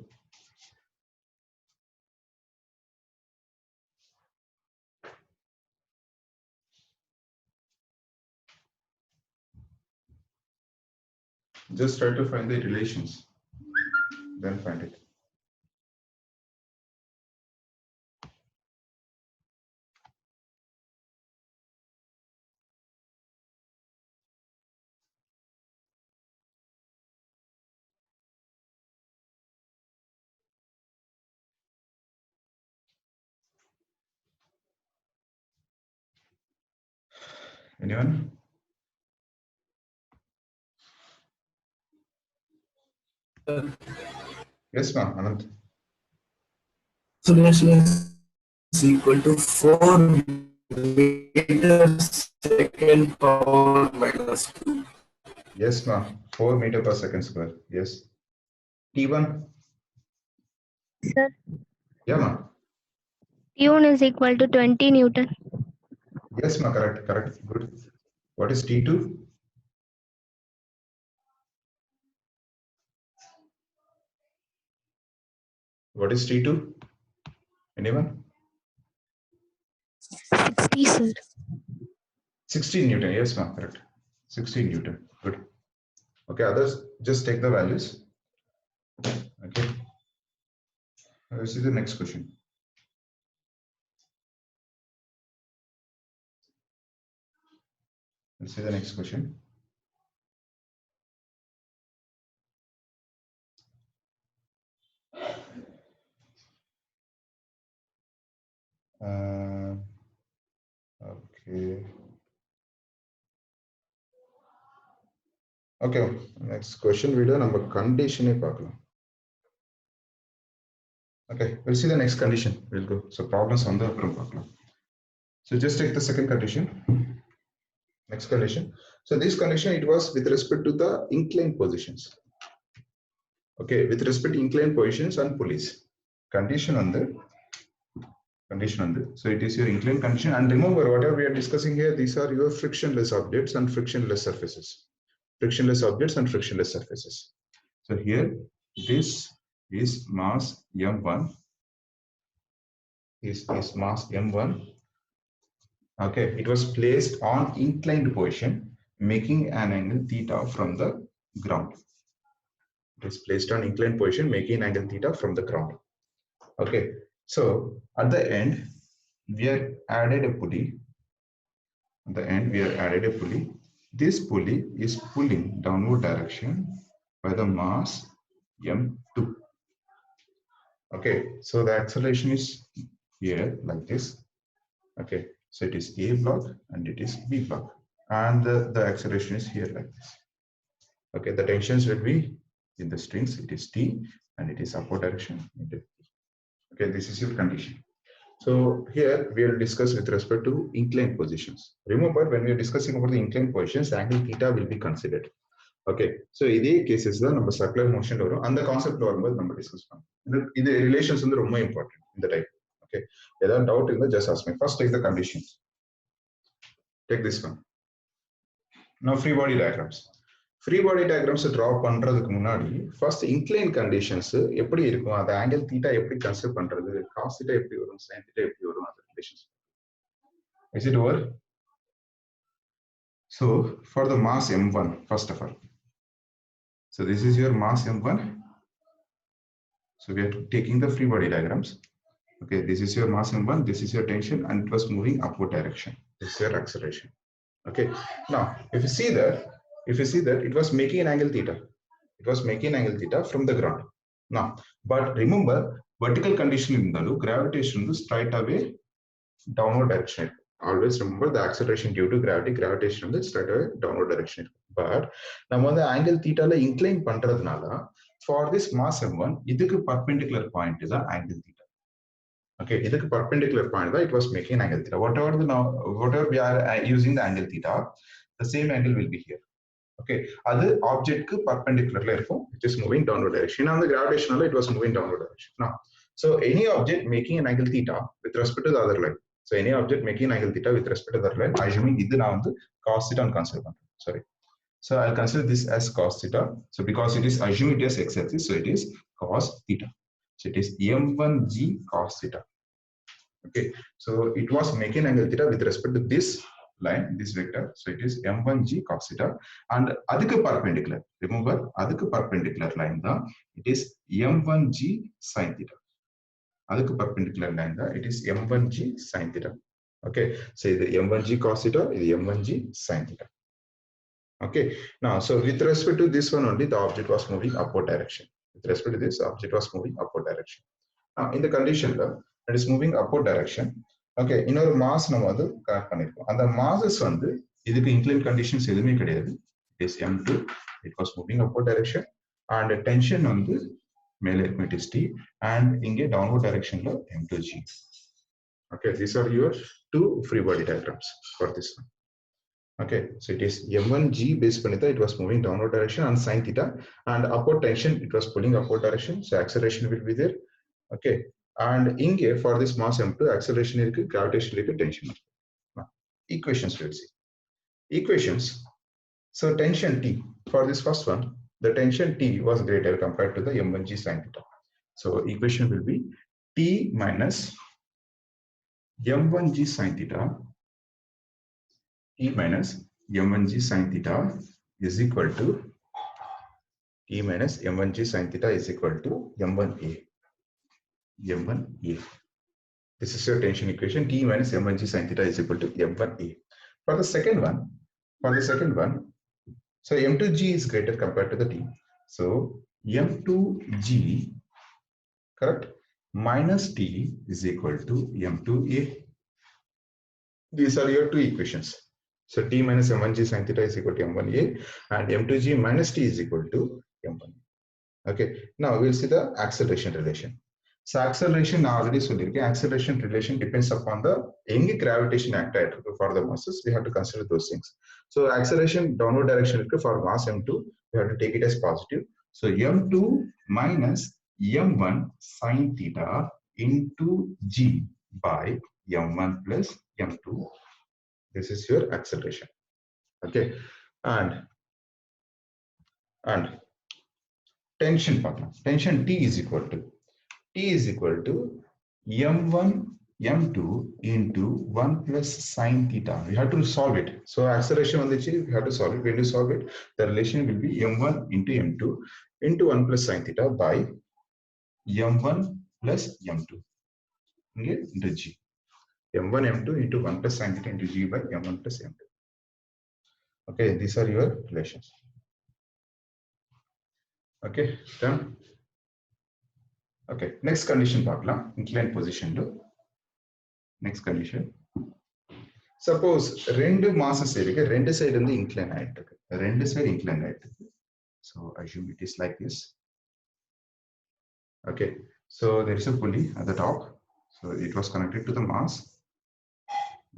Just try to find the relations, then find it. Anyone? Yes, ma'am, Anand. Acceleration is equal to 4 meters second power minus 2. Yes, ma'am, 4 meter per second square. Yes. T1. Sir, Yeah, ma'am. T1 is equal to 20 Newton. Yes, ma'am, correct, good. What is T2? What is T2? Anyone? 60, sir. 16 Newton. Yes, ma'am, correct. 16 Newton. Good. Okay, others just take the values. Okay. Let's see the next question. Let's see the next question. Okay. Okay, next question video number condition. Okay, we'll see the next condition. We'll go. So problems on the problem. So just take the second condition. Next condition. So this condition, it was with respect to the inclined positions. Okay, with respect to inclined positions and pulleys. Condition on the so it is your inclined condition. And remember, whatever we are discussing here, these are your frictionless objects and frictionless surfaces. Frictionless objects and frictionless surfaces. So here, this is mass m1. Is mass m1. Okay, it was placed on inclined position, making an angle theta from the ground. It is placed on inclined position, making an angle theta from the ground. Okay, so at the end, we are added a pulley. At the end, we are added a pulley. This pulley is pulling downward direction by the mass m2. Okay, so the acceleration is here like this. Okay, so it is A block and it is B block, and the acceleration is here like this. Okay, the tensions will be in the strings. It is T and it is upward direction. Okay, this is your condition. So here we will discuss with respect to inclined positions. Remember, when we are discussing about the inclined positions, angle theta will be considered. Okay, so these cases the number circular motion varo and the concept normal number discuss panna. The relations are very important in the type. Okay, without doubt in the just ask me. First take the conditions. Take this one. Now free body diagrams. Free body diagrams draw பண்றதுக்கு முன்னாடி first inclined conditions எப்படி இருக்கும், அந்த angle theta எப்படி consider பண்றது, cos theta எப்படி வரும், sin theta எப்படி வரும், அந்த relations. Is it over? So for the mass m1, first of all, so this is your mass m1. So we are taking the free body diagrams. Okay, this is your mass m1, this is your tension, and it was moving upward direction. This is your acceleration. Okay, now if you see that it was making an angle theta. It was making an angle theta from the ground. Now, but remember, vertical condition in the gravitation is straight away downward direction. Always remember the acceleration due to gravity, gravitation is straight away downward direction. But now the angle theta la incline பண்றதுனால for this mass m1 இதுக்கு perpendicular point is the angle theta. Okay, இதுக்கு perpendicular point it was making an angle theta. Whatever we are using the angle theta, the same angle will be here. Okay, other object ku perpendicular la irukum, which is moving downward direction. On the gravitational it was moving downward direction. Now, so any object making an angle theta with respect to the other line. So any object making an angle theta with respect to the other line, assuming idu na vandu cos theta and consider pandren. Sorry. So I'll consider this as cos theta. So because it is assuming it is x-axis, so it is cos theta. So it is m1g cos theta. Okay, so it was making angle theta with respect to this line, this vector. So it is m1g cos theta, and adukku perpendicular. Remember, adukku perpendicular line da it is m1g sin theta. Adukku perpendicular line da it is m1g sin theta. Okay, so the m1g cos theta is m1g sin theta. Okay, now so with respect to this one only, the object was moving upward direction. With respect to this, object was moving upward direction. Now in the condition it is moving upward direction. Okay, இன்னொரு mass நம்ம வந்து connect பண்ணிருக்கோம். அந்த மாஸஸ் வந்து இதுக்கு incline conditions எதுவுமே கிடையாது. It is m2, it was moving upward direction, and tension வந்து மேலே இருக்கும், it is T, and இங்கே downward directionல m2g. Okay, these are your two free body diagrams for this one. Okay, so it is m1g based panitha, it was moving downward direction and sin theta, and upward tension it was pulling upward direction, so acceleration will be there. Okay, and inge for this mass m2 acceleration irukku, gravitation irukku, tension irukku. Now equations we'll see. Equations. So tension T for this first one, the tension T was greater compared to the m1g sin theta. So equation will be T minus m1g sin theta, T minus m1g sin theta is equal to T minus m1g sin theta is equal to m1a. M1a. This is your tension equation. T minus m1g sin theta is equal to m1a. For the second one, so m2g is greater compared to the T. So m2g, correct, minus T is equal to m2a. These are your two equations. So T minus M1G sin theta is equal to M1A, and M2G minus T is equal to M1. Okay, now we'll see the acceleration relation. So acceleration, now already said, acceleration relation depends upon the any gravitation acted for the masses. We have to consider those things. So acceleration downward direction for mass M2, we have to take it as positive. So M2 minus M1 sin theta into G by M1 plus M2. This is your acceleration. Okay, and tension partner. Tension T is equal to m1 m2 into 1 plus sine theta. We have to solve it. So acceleration on the G, we have to solve it. When you solve it, the relation will be m1 into m2 into 1 plus sine theta by m1 plus m2 into G. m1 m2 into 1 plus sine theta into G by m1 plus m2. Okay, these are your relations. Okay, done. Okay, next condition பார்க்கலாம். Inclined position to next condition. Suppose ரெண்டு masses இருக்கு, ரெண்டு side வந்து incline ஆயிட்டு இருக்கு. ரெண்டு side incline ஆயிட்டு இருக்கு. So assume it is like this. Okay, so there is a pulley at the top. So it was connected to the mass.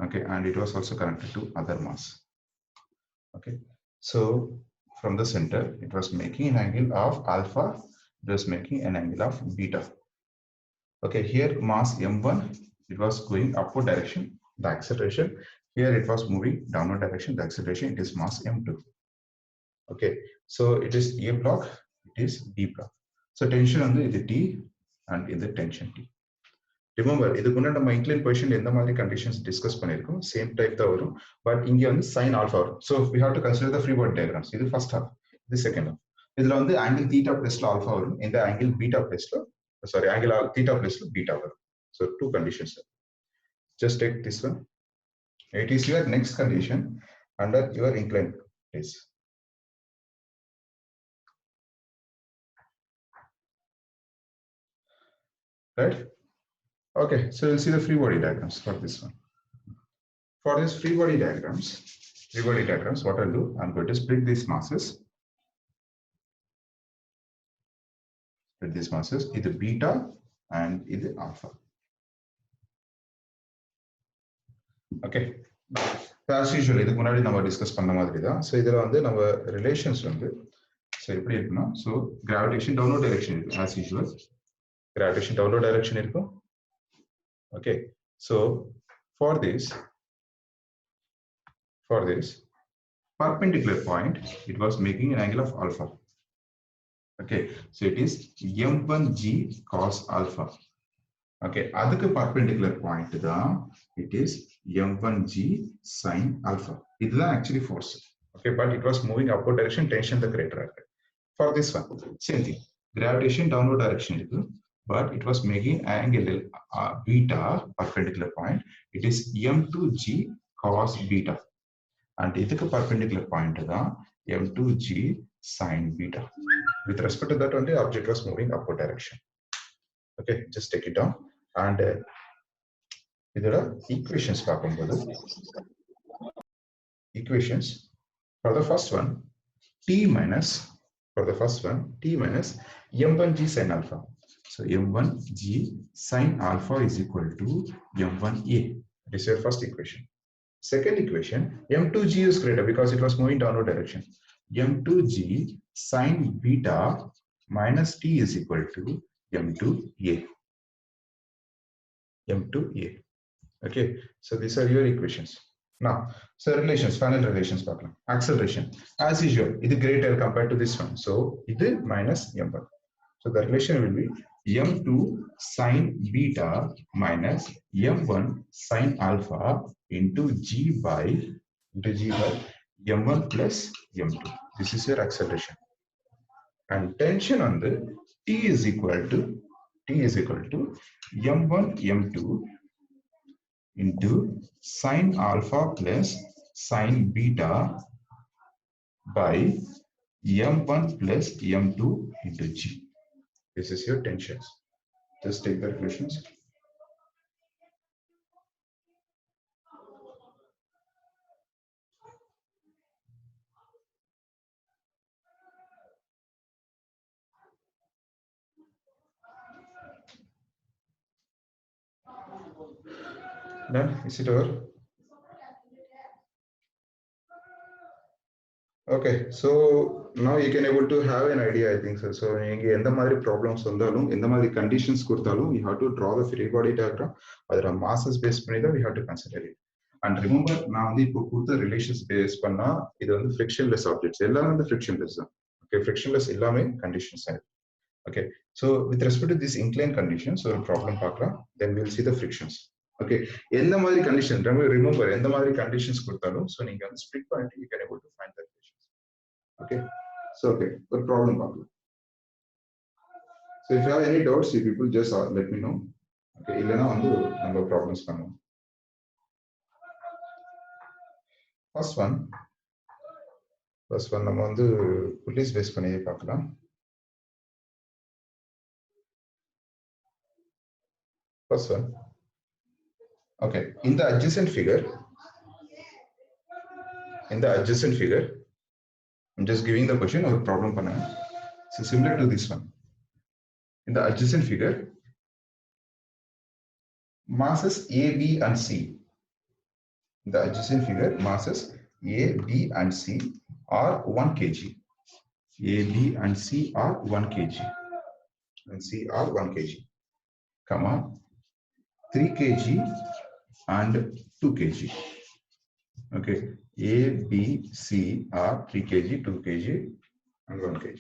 Okay, and it was also connected to other mass. Okay, so from the center, it was making an angle of alpha. It was making an angle of beta. Okay, here mass m1, it was going upward direction, the acceleration. Here it was moving downward direction, the acceleration, it is mass m2. Okay, so it is A block, it is B block. So tension on the T and in the tension T. Remember, இதுக்கு முன்னாடி நம்ம inclined position எந்த மாதிரி conditions discuss பண்ணிருக்கோம், same type தான் வரும், but இங்க வந்து sin alpha வரும். So we have to consider the free body diagrams. இது first half, இது second half. இதுல வந்து angle theta plus alpha வரும், இந்த angle beta plus angle theta plus beta வரும். So two conditions. Just take this one. It is your next condition under your inclined case. Right? Okay, so we'll see the free body diagrams for this one. For this free body diagrams, what I'll do, I'm going to split these masses. Split these masses, either beta and either alpha. Okay. As usual, இதுக்கு முன்னாடி நம்ம discuss பண்ண மாதிரி தான். So இதுல வந்து நம்ம relations வந்து so எப்படி இருக்குன்னா, so gravitation downward direction இருக்கு as usual. Gravitation downward direction இருக்கும். Okay, so for this perpendicular point, it was making an angle of alpha. Okay, so it is m1g cos alpha. Okay, அதுக்கு perpendicular point தான், it is m1g sin alpha. இதுதான் actually force. Okay, but it was moving upward direction, tension the greater. For this one, same thing. Gravitation downward direction இருக்கு, but it was making angle beta perpendicular point. It is m2g cos beta, and இதுக்கு perpendicular point தான் m2g sin beta. With respect to that only, object was moving upward direction. Okay, just take it down. And இதோட equations பார்க்கும்போது, equations for the first one, t minus m1g sin alpha. So m1g sin alpha is equal to m1a. This is your first equation. Second equation, m2g is greater because it was moving downward direction. m2g sin beta minus t is equal to m2a. Okay, so these are your equations. Now, so relations, final relations. Acceleration, as usual, it is greater compared to this one. So it is minus m1. So the relation will be m2 sin beta minus m1 sin alpha into g by m1 plus m2. This is your acceleration. And tension on the t is equal to m1 m2 into sin alpha plus sin beta by m1 plus m2 into g. This is your tensions. Just take the equations. Done? Is it over? Okay, so now you can able to have an idea, I think so. So நீங்க எந்த மாதிரி problems வந்தாலும் எந்த மாதிரி conditions கொடுத்தாலும் you have to draw the free body diagram. அதோட masses base பண்ணி தான் we have to consider it. And remember, நான் வந்து இப்போ கொடுத்த ரிலேஷன்ஸ் பேஸ் பண்ணா இது வந்து frictionless objects எல்லாமே வந்து frictionless தான். Okay, frictionless எல்லாமே conditions ஆயிடும். Okay, so with respect to this inclined conditions ஒரு problem பார்க்கலாம், then we'll see the frictions. Okay, எந்த மாதிரி கண்டிஷன் remember எந்த மாதிரி கண்டிஷன்ஸ் கொடுத்தாலும் so நீங்க வந்து ஸ்ப்ளிட் பண்ணிட்டு you can able to find the equations. Okay, so okay, ஒரு problem பார்க்கலாம். So if you have any doubts, you people just let me know. Okay, இல்லனா வந்து நம்ம ப்ராப்ளம்ஸ் பண்ணுவோம். First one நம்ம வந்து புல்லிஸ் பேஸ் பண்ணி பார்க்கலாம். First one, okay, in the adjacent figure, I'm just giving the question or problem panna. So similar to this one, in the adjacent figure, masses A, B and C. In the adjacent figure, masses A, B and C are 1 kg. A, B and C are 1 kg. And C are 1 kg. Comma 3 kg and 2 kg. Okay, A, B, C are 3 kg, 2 kg and 1 kg.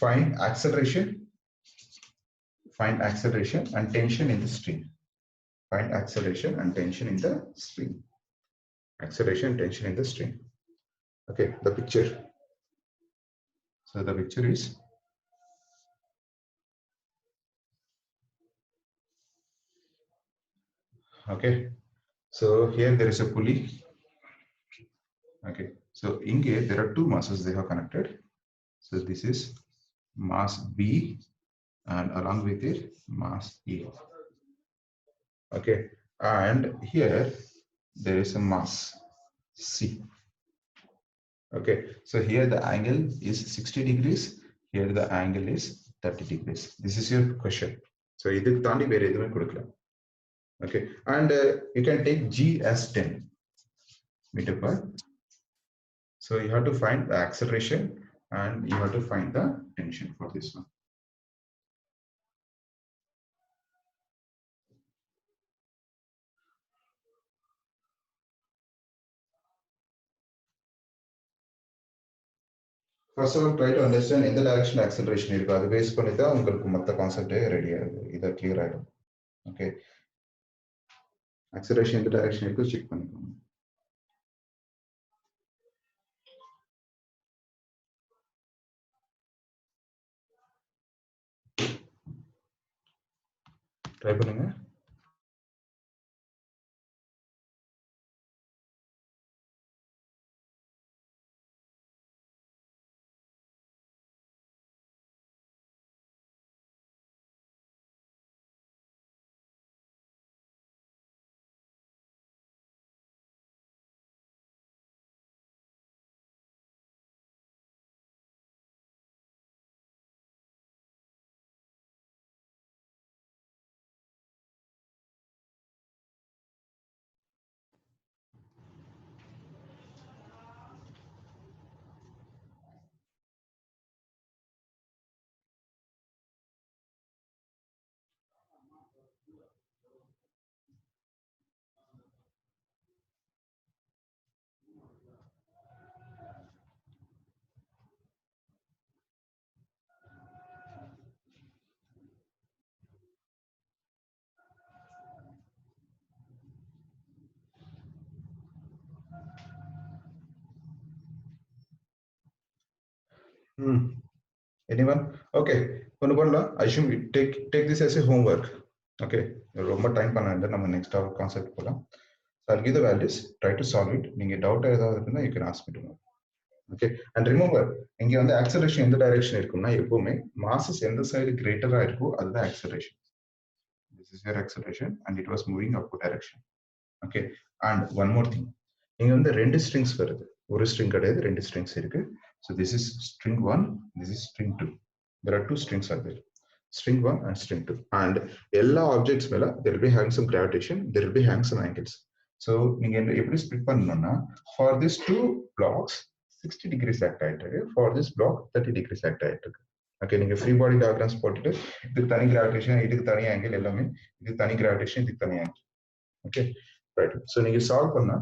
Find acceleration and tension in the string. Find acceleration and tension in the string. Acceleration and tension in the string. Okay, the picture. So the picture is okay. So here there is a pulley. Okay, so in here there are two masses they have connected. So this is mass B and along with it mass A. Okay, and here there is a mass C. Okay, so here the angle is 60 degrees, here the angle is 30 degrees. This is your question. So idhukku thandi vera edhume kodukala. Okay, and you can take G as 10 meter per. So you have to find the acceleration and you have to find the tension for this one. First of all, try to understand in the direction acceleration irukku adu base panni da ungalku matta concept ready agum idu clear agum. Okay, acceleration in the direction irukku check பண்ணிக்கோங்க. Try பண்ணுங்க. Anyone? Okay, ஒன்னு பண்ணலாம். Assume take this as a homework. Okay, ரொம்ப time பண்ண வேண்டாம், நம்ம next hour concept போலாம். So I'll give the values, try to solve it. நீங்க doubt ஏதாவது இருந்தா you can ask me tomorrow. Okay, and remember இங்க வந்து acceleration எந்த direction இருக்கும்னா எப்பவுமே masses எந்த side greater-ஆ இருக்கோ அதுதான் acceleration. This is your acceleration and it was moving upward direction. Okay, and one more thing, இங்க வந்து ரெண்டு strings வருது, ஒரு string கிடையாது, ரெண்டு strings இருக்கு. So this is string 1, this is string 2. There are two strings are there. string 1 and string 2, and all objects mela there will be having some gravitation, there will be having some angles. So நீங்க எப்படி split பண்ணனும்னா for these two blocks 60 degrees act ஆயிட்டு, for this block 30 degrees act ஆயிட்டு. Okay, நீங்க free body diagrams போட்டுட்டு இதுக்கு தனி gravitation, இதுக்கு தனி ஆங்கிள், எல்லாமே இதுக்கு தனி கிராவிடேஷன், இதுக்கு தனி ஆங்கிள். Okay right. ஸோ நீங்க சால்வ் பண்ணா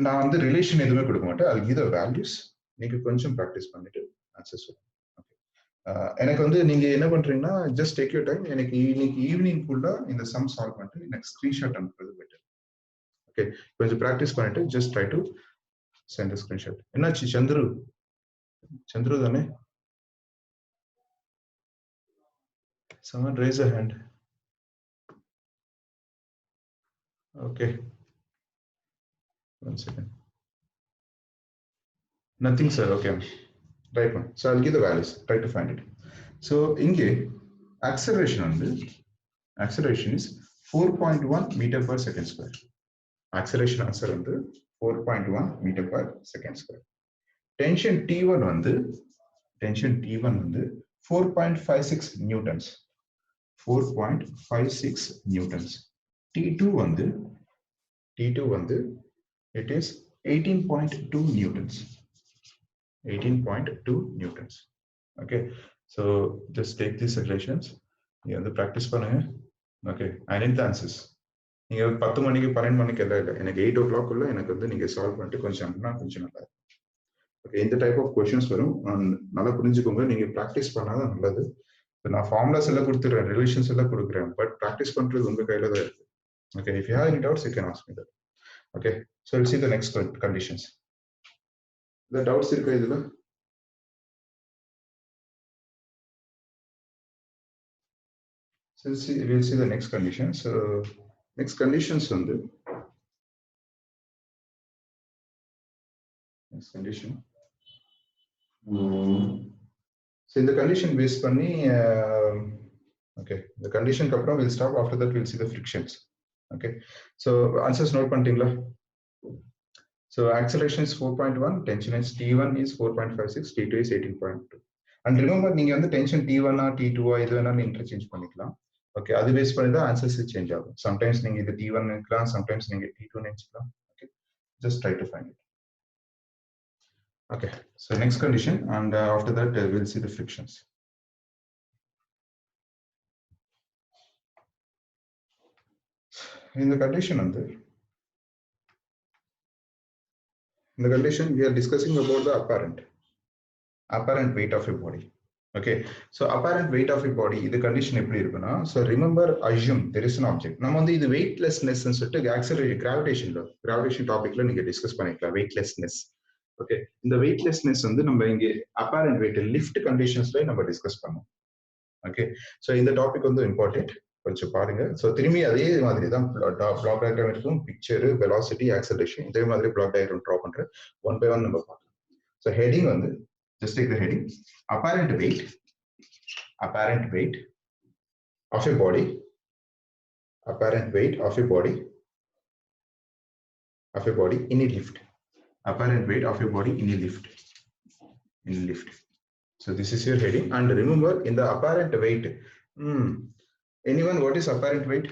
நான் வந்து ரிலேஷன் எதுவுமே கொடுக்க மாட்டேன், அது கீத வேல்யூஸ் நீங்க கொஞ்சம் ப்ராக்டிஸ் பண்ணிட்டு ஆன்சர் சொல்லுங்க. ஓகே, எனக்கு வந்து நீங்க என்ன பண்றீங்கன்னா ஜஸ்ட் டேக் யூர் டைம். எனக்கு இன்னைக்கு ஈவினிங் ஃபுல்லா இந்த சம் சால்வ் பண்ணிட்டு எனக்கு ஸ்கிரீன்ஷாட் அனுப்புறது பெட்டர். ஓகே, கொஞ்சம் ப்ராக்டிஸ் பண்ணிட்டு just try to send screenshot. என்னாச்சு சந்துரு? சந்துரு தானே? Someone raise a hand. Okay. One second. Nothing, sir. Okay. Right one. So I'll give the values. Try to find it. So in here, acceleration is 4.1 meter per second square. Acceleration answer வந்து 4.1 meter per second square. Tension T1 வந்து 4.56 newtons. 4.56 newtons. T2 வந்து it is 18.2 newtons. 18.2 newtons. Okay, so just take these relations. நீங்க வந்து practice பண்ணுங்க. Okay, I need the answers. நீங்க 10 மணிக்கு 12 மணிக்கு எல்லாம் இல்லை, எனக்கு 8 o'clock உள்ள எனக்கு வந்து நீங்க சால்வ் பண்ணிட்டு கொஞ்சம் நல்லா. ஓகே, இந்த டைப் ஆஃப் கொஸ்டின்ஸ் வரும், நல்லா புரிஞ்சுக்கோங்க. நீங்க ப்ராக்டிஸ் பண்ணாதான் நல்லது. நான் ஃபார்முலாஸ் எல்லாம் கொடுத்துறேன், ரிலேஷன்ஸ் எல்லாம் கொடுக்குறேன், பட் ப்ராக்டிஸ் பண்றது உங்க கையில தான் இருக்கு. Okay, if you have any doubts you can ask me that. Okay, so we'll see the next conditions. The doubts irukka idula? So we'll see the next condition. So next conditions vandu next condition. So in the condition based panni okay, the condition ku appuram we'll stop. After that we'll see the frictions. Okay, so answers note பண்ணிட்டீங்களா? So acceleration is 4.1, tension is T1 is 4.56, T2 is 18.2. And remember நீங்க வந்து tension T1 ஆ T2 ஆ இது வேணாலும் interchange பண்ணிக்கலாம். Okay, அது base பண்ணி தான் answers change ஆகும். சம்டைம்ஸ் நீங்க இது T1 நினைக்கலாம், சம்டைம்ஸ் நீங்க T2 நினைக்கலாம். Okay, just try to find it. Okay, so next condition, and after that we'll see the frictions. In the condition we are discussing about the apparent weight of a body. Okay, so apparent weight of a body, the condition eppadi irukuna. So remember, assume there is an object. நம்ம வந்து இது weightlessness ன்னு சொல்லிட்டு gravitation topic ல நீங்க discuss பண்ணிக்கலாம் weightlessness. Okay, இந்த weightlessness வந்து நம்ம இங்க apparent weight lift conditionsல நம்ம டிஸ்கஸ் பண்ணோம். Okay, so இந்த டாபிக் வந்து இம்பார்ட்டன்ட், கொஞ்சம் பாருங்க. ஸோ திரும்பி அதே மாதிரி தான் பிளாக் டயக்ராம் இருக்கும், பிக்சரு, வெலாசிட்டி, ஆக்சலரேஷன், இதே மாதிரி பிளாக் டயக்ராம் ட்ரா பண்றேன். ஒன் பை ஒன் நம்ம பார்க்கலாம். ஸோ ஹெடிங் வந்து just take the heading apparent weight of a body, apparent weight of a body in a lift, apparent weight of a body in a lift. So this is your heading, and remember in the apparent weight, anyone, what is apparent weight?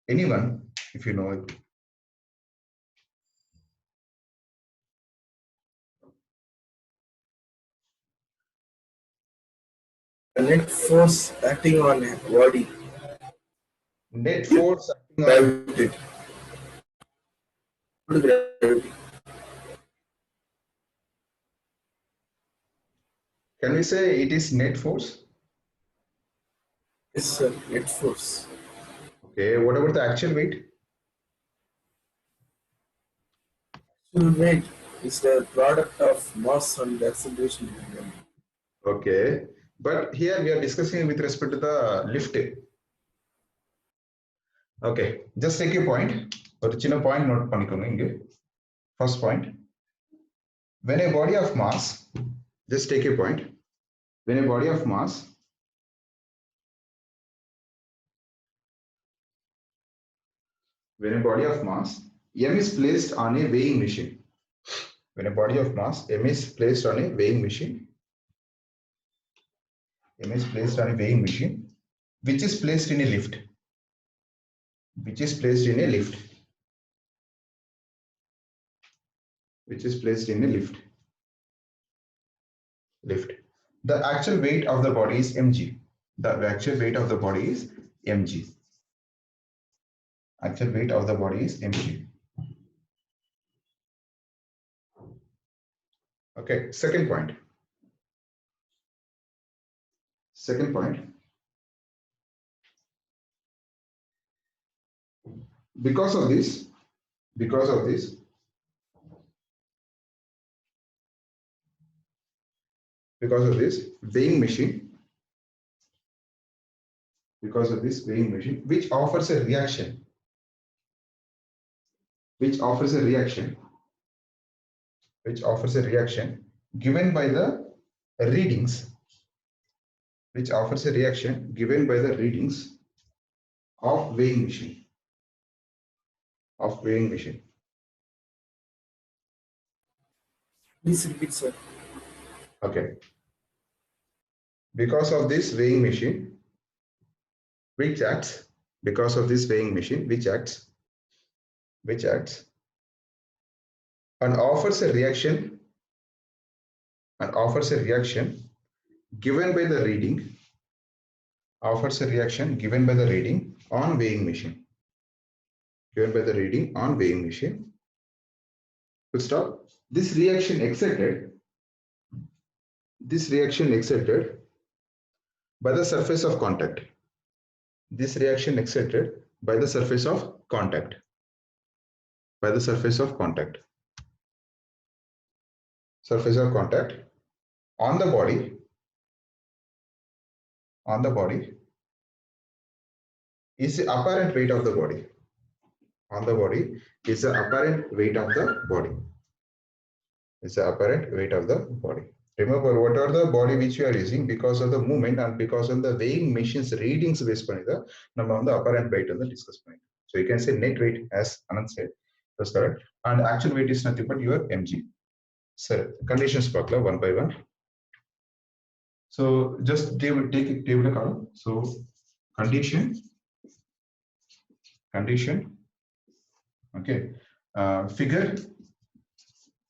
Anyone, if you know it? The net force acting on a body. Net force acting on Gravity. Gravity. Can we say it is net force? Yes, sir. Net force. Okay, what about the actual weight? Actual weight is the product of mass and acceleration. Okay, but here we are discussing with respect to the lift. Okay, just take a point. Or chinna point note panikonga inge. First point, when a body of mass, just take a point. When a body of mass M is placed on a weighing machine. When a body of mass M is placed on a weighing machine, M is placed on a weighing machine, which is placed in a lift. Which is placed in a lift. Which is placed in a lift. Lift. The actual weight of the body is mg. The actual weight of the body is mg. Actual weight of the body is mg. Okay, second point. Second point. Because of this weighing machine, which offers a reaction, given by the readings, of weighing machine. Please repeat, sir. Okay. Because of this weighing machine, which acts and offers a reaction given by the reading, on weighing machine. Full stop. This reaction exerted by the surface of contact. On the body is the apparent weight of the body. Remember, whatever the body which you are using, because of the movement and because of the weighing machine's readings based panida, நம்ம வந்து apparent weight வந்து discuss பண்ணிட்டோம். So you can say net weight, as Anand said, that's correct. And actual weight is nothing but your mg. So conditions பார்க்கலாம் one by one. So just take table column. So condition. Okay. Figure.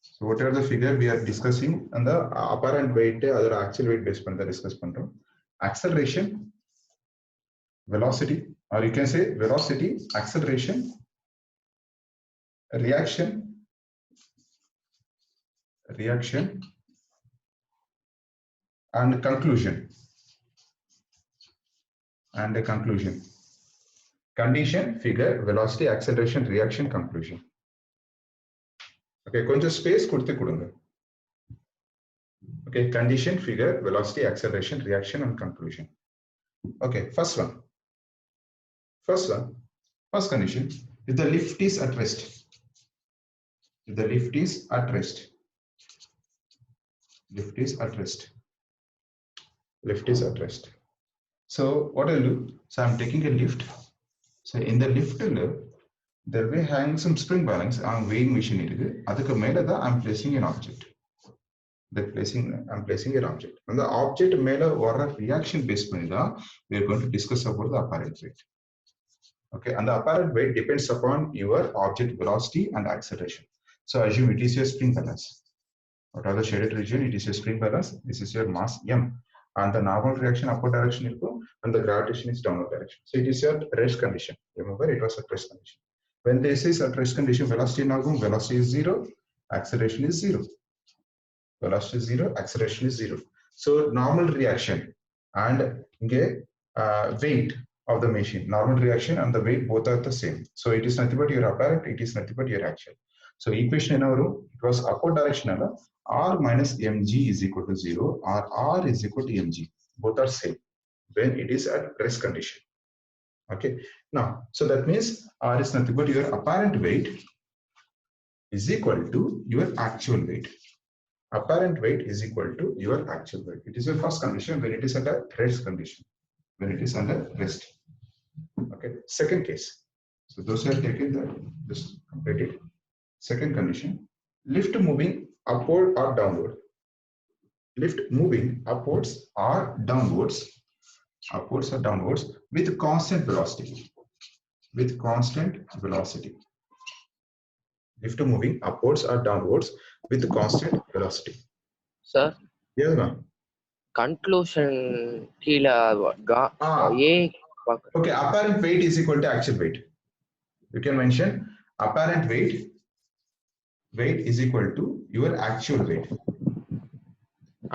So whatever the figure we are discussing, and the apparent weight other actual weight based on the discuss pandrom. Acceleration, velocity, or you can say velocity, acceleration, reaction, and conclusion. Condition, figure, velocity, acceleration, reaction, conclusion. Okay, கொஞ்சம் space கொடுத்து கொடுங்க. Okay, condition, figure, velocity, acceleration, reaction, and conclusion. Okay, first condition, if the lift is at rest. So what I'll do, so I'm taking a lift. So in the lift, there will be hang some spring balance on weighing machine. I'm placing an object. I'm placing an object. And the object made a reaction based we are going to discuss about the apparent weight. Okay, and the apparent weight depends upon your object velocity and acceleration. So assume it is your spring balance. What are the shaded region? It is your spring balance. This is your mass m. And the normal reaction upward direction and the gravitation is downward direction. So it is your rest condition. Remember, it was a rest condition. When this is at rest condition, velocity is 0, acceleration is 0. Velocity is 0, acceleration is 0. So normal reaction and weight of the machine, normal reaction and the weight both are the same. So it is nothing but your apparent, it is nothing but your actual. So equation in our room, it was upward directional, r minus mg is equal to 0 or r is equal to mg. Both are same when it is at rest condition. Okay, now, so that means r is nothing but your apparent weight is equal to your actual weight. Apparent weight is equal to your actual weight. It is your first condition when it is under rest condition. Okay, second case. So those are taken there, just complete it. Second condition, lift moving upward or downward. lift moving upwards or downwards, with constant velocity. With constant velocity. Lift moving upwards or downwards with constant velocity. Sir, Yes, ma'am. conclusion கீழ A Okay, apparent weight is equal to actual weight. You can mention apparent weight is equal to your actual weight.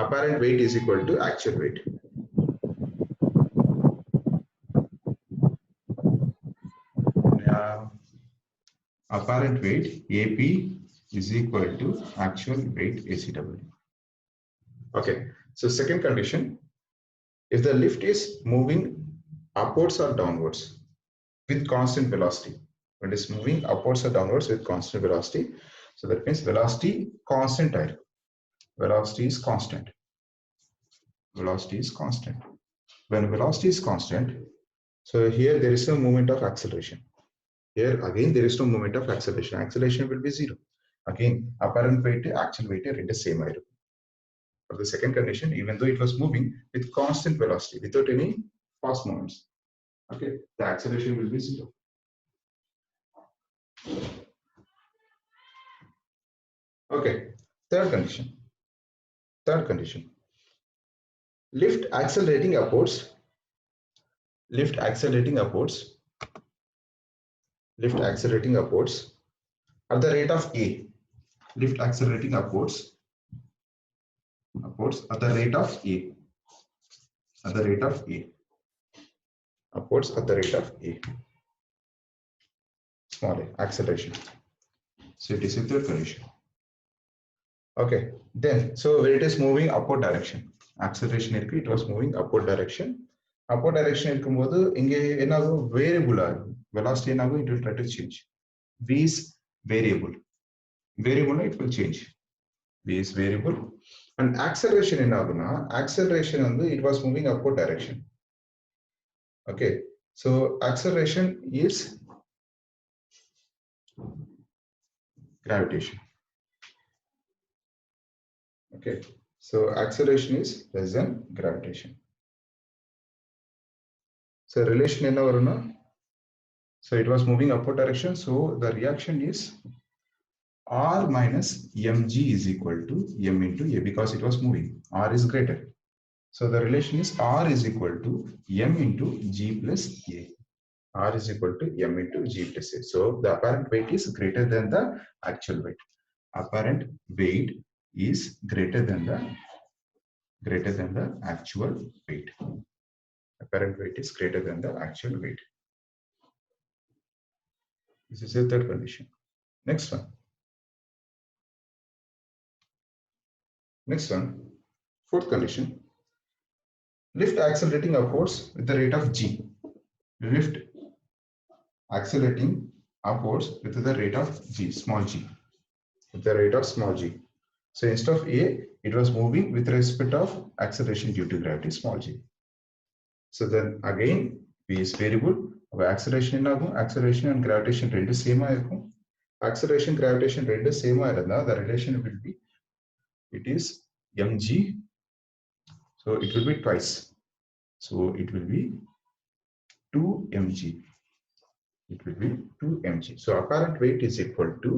Apparent weight is equal to actual weight. Apparent weight AP is equal to actual weight ACW. Okay, so second condition, if the lift is moving upwards or downwards with constant velocity, when it is moving upwards or downwards with constant velocity, so that means velocity constant. Velocity is constant. Velocity is constant. When velocity is constant, so here there is no movement of acceleration. Here again there is no moment of acceleration. Acceleration will be 0. Again, apparent weight, actual weight are the same. For the second condition, even though it was moving with constant velocity, without any fast movements, okay, the acceleration will be 0. Okay, third condition. Lift accelerating upwards. Lift accelerating upwards at the rate of A. Lift accelerating upwards at the rate of A. Upwards at the rate of A. Small a, acceleration. So it is a third condition. Okay, then so when it is moving upward direction, acceleration it was moving upward direction. Upward direction இருக்கும்போது இங்கே என்னாகும் variable velocity என்னாகும் it will try to change. V is variable it will change. V is variable and acceleration என்னாகும்னா acceleration வந்து it was moving upward direction. Okay, so acceleration is gravitation. Okay, so acceleration is less than gravitation. So relation enna varuna, so it was moving upward direction, so the reaction is R minus mg is equal to m into a, because it was moving, R is greater. So the relation is R is equal to m into g plus a. R is equal to m into g plus a. So the apparent weight is greater than the actual weight. Apparent weight is greater than the actual weight. Apparent weight is greater than the actual weight. This is the third condition. Next one, fourth condition. Lift accelerating upwards with the rate of g. Lift accelerating upwards with the rate of g, small g. With the rate of small g. So instead of A, it was moving with respect of acceleration due to gravity, small g. So then again, V is variable. Acceleration and gravitation rendu same irukum. Acceleration, gravitation rendu same irundha, the relation will be, it is mg. So it will be twice. So it will be 2mg. It will be 2mg. So apparent weight is equal to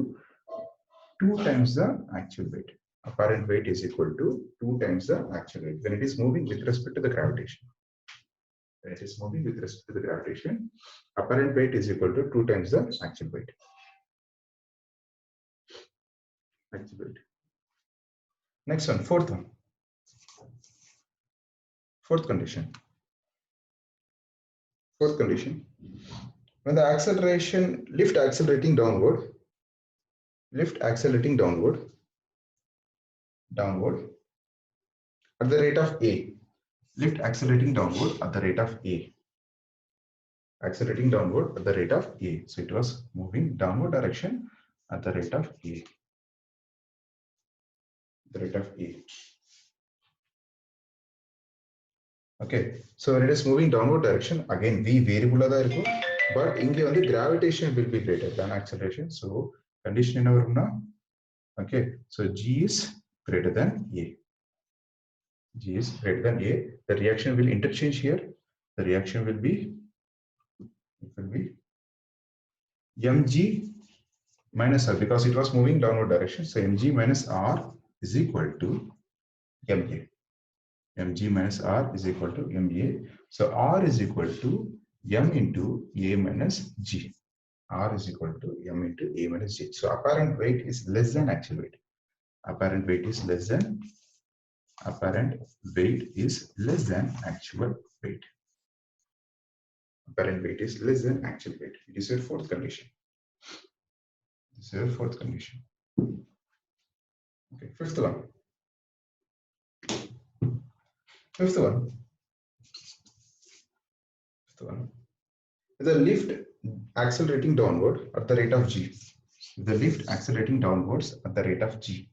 2 times the actual weight. Apparent weight is equal to 2 times the actual weight when it is moving with respect to the gravitation. When it is moving with respect to the gravitation, apparent weight is equal to 2 times the actual weight. Next one, fourth condition. When the acceleration, lift accelerating downward at the rate of A. Lift accelerating downward at the rate of A. Accelerating downward at the rate of A. So it was moving downward direction at the rate of A. Okay, so when it is moving downward direction, again V variable da irukum, but inge vandu gravitation will be greater than acceleration. So condition enna varumna, okay, so G is greater than A. G is greater than A, the reaction will interchange here. The reaction will be, mg minus R, because it was moving downward direction. So mg minus R is equal to ma. Mg minus R is equal to ma. So R is equal to m into A minus G. R is equal to m into A minus G. So apparent weight is less than actual weight. Apparent weight is less than actual weight. Apparent weight is less than actual weight. It is your fourth condition. Okay, fifth one. The lift accelerating downward at the rate of g. The lift accelerating downwards at the rate of g.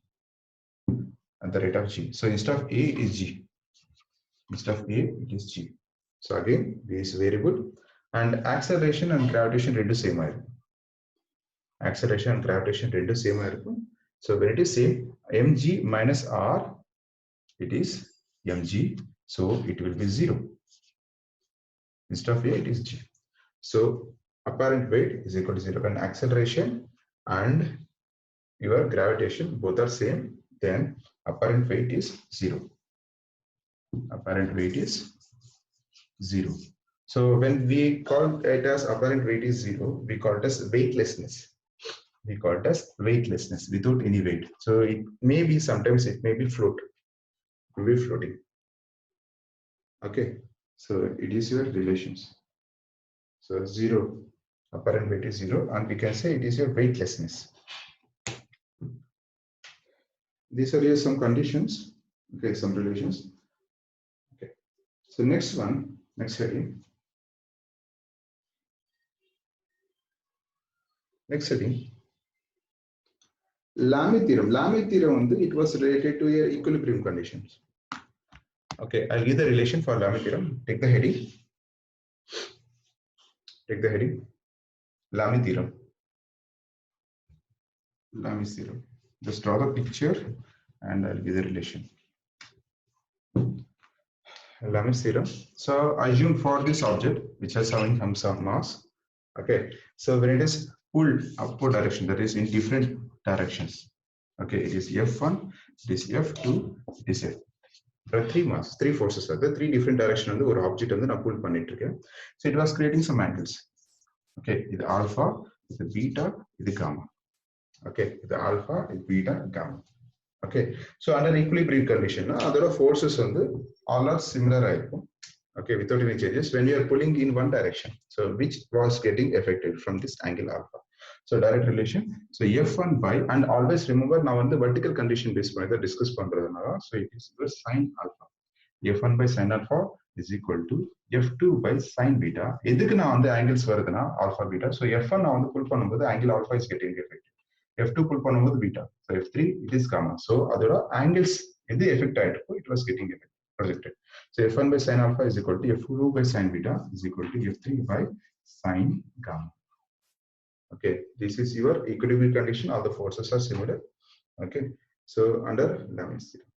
So instead of A is G. Instead of A, it is G. So again, V is variable, and acceleration and gravitation rendu same aayirukku. Acceleration and gravitation rendu same aayirukku. So when it is same, mg minus R, it is mg. So it will be 0. Instead of A, it is G. So apparent weight is equal to 0. When acceleration and your gravitation both are same, then apparent weight is 0. So when we call it as apparent weight is 0, we call it as weightlessness. Without any weight. So it may be, sometimes it may be floating. Okay. So it is your relations. So 0, apparent weight is 0, and we can say it is your weightlessness. These are here some conditions. Okay, some relations. Okay. So next heading. Lamy theorem, it was related to your equilibrium conditions. Okay, I'll give the relation for Lamy theorem. Take the heading. Lamy theorem. Just draw the picture and I'll give the relation. Lamy's theorem. So assume for this object which has having some mass. Okay. So when it is pulled upward direction, that is in different directions. Okay, it is F1, it is F2, it is F. There are three forces are there, three different directions on the object and then pull pannittu irukken. So it was creating some angles. Okay, this alpha, this beta, this gamma. Okay, the alpha, beta, gamma. Okay, so under equilibrium condition, other forces on the all are similar. Okay, without any changes. When you are pulling in one direction, so which was getting affected from this angle alpha. So direct relation. So F1 by, and always remember now on the vertical condition based by the discuss pandradana. So it is the sine alpha. F1 by sine alpha is equal to F2 by sine beta. Edhukku na on the angles varudana alpha beta. So F1 na on the pull பண்ணும்போது angle alpha is getting affected. F2 pull பண்ணும்போது beta. So F3 it is gamma. So அதோட angles எது affect ஆயிட்டு it was getting projected. So F1 by sine alpha is equal to F2 by sine beta is equal to F3 by sine gamma. Okay, this is your equilibrium condition. All the forces are similar. Okay, so under Lamy's theorem.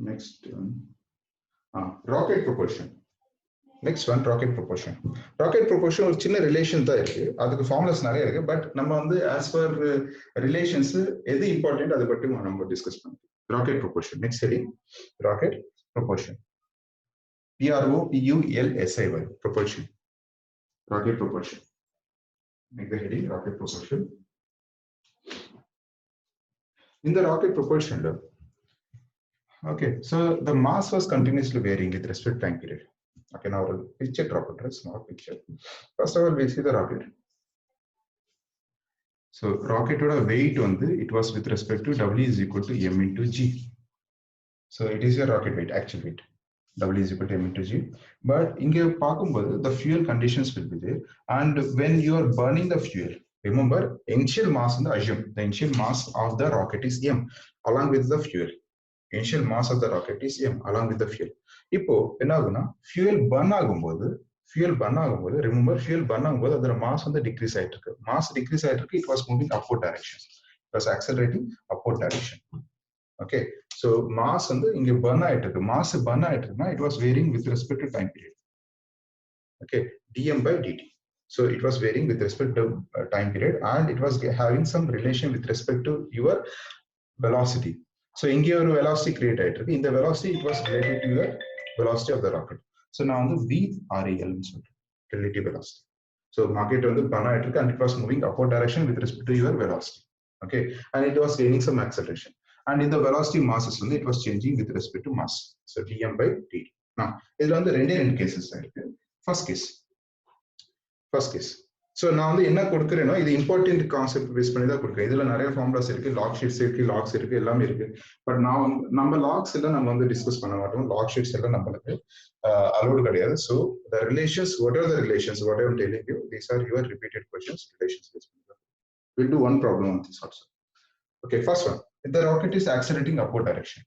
Next one. Rocket propulsion. Next one, rocket propulsion. Rocket propulsion ஒரு சின்ன relation தான் இருக்கு. அதுக்கு formulas நிறைய இருக்கு. But நம்ம வந்து as per relations எது இம்பார்ட்டன்ட் அதை பத்தி நம்ம டிஸ்கஸ் பண்ணுவோம். Rocket propulsion. Next heading. Rocket propulsion. PROPULSIY. Propulsion. Rocket propulsion. Make the heading rocket propulsion. In the rocket propulsion, okay, so the mass was continuously varying with respect to time period. Okay, now a picture drop a small picture. First of all, we see the rocket. So rocket weight on the, it was with respect to W is equal to M into G. So it is your rocket weight, actual weight. W is equal to M into G. But in the fuel conditions will be there. And when you are burning the fuel, remember initial mass in the assume the initial mass of the rocket is M along with the fuel. Initial mass of the rocket is M along with the fuel. Ipo enaguna fuel burn agumbodhu fuel burn ஆகும்போது remember fuel burn ஆகும்போது அதோட mass வந்து decrease ஆயிட்டு இருக்கு. Mass decrease ஆயிட்டு இருக்கு. It was moving upward direction. It was accelerating upward direction. Okay, so mass வந்து இங்க burn ஆயிட்டு இருக்கு. Mass burn ஆயிட்டு இருக்குன்னா it was varying with respect to time period. Okay, dm by dt. So it was varying with respect to time period, and it was having some relation with respect to your velocity. So இங்க ஒரு velocity create ஆயிட்டு இருக்கு. இந்த velocity it was related to your velocity of the rocket. So now the VREL ன்னு சொல்றேன், relative velocity. So rocket வந்து burn ஆயிட்டு இருக்கு and it was moving upward direction with respect to your velocity. Okay, and it was gaining some acceleration. And in the velocity masses வந்து it was changing with respect to mass. So dm by dt. Now இதுல வந்து ரெண்டு cases இருக்கு. First case. So நான் வந்து என்ன கொடுக்குறேனோ இது important concept base பண்ணி தான் கொடுக்குறேன். இதுல நிறைய ஃபார்முலாஸ் இருக்கு, லாக் ஷீட்ஸ் இருக்கு, லாக்ஸ் இருக்கு, எல்லாமே இருக்கு. பட் நான் நம்ம லாக்ஸ் எல்லாம் நம்ம வந்து டிஸ்கஸ் பண்ண மாட்டோம். லாக் ஷீட்ஸ் எல்லாம் நம்மளுக்கு அலோடு கிடையாது. So the relations, what are the relations, what I'm telling you, these are your repeated questions, relations base பண்ணி தான். We'll do one problem on this also. Okay, first one, if the rocket is accelerating upward direction.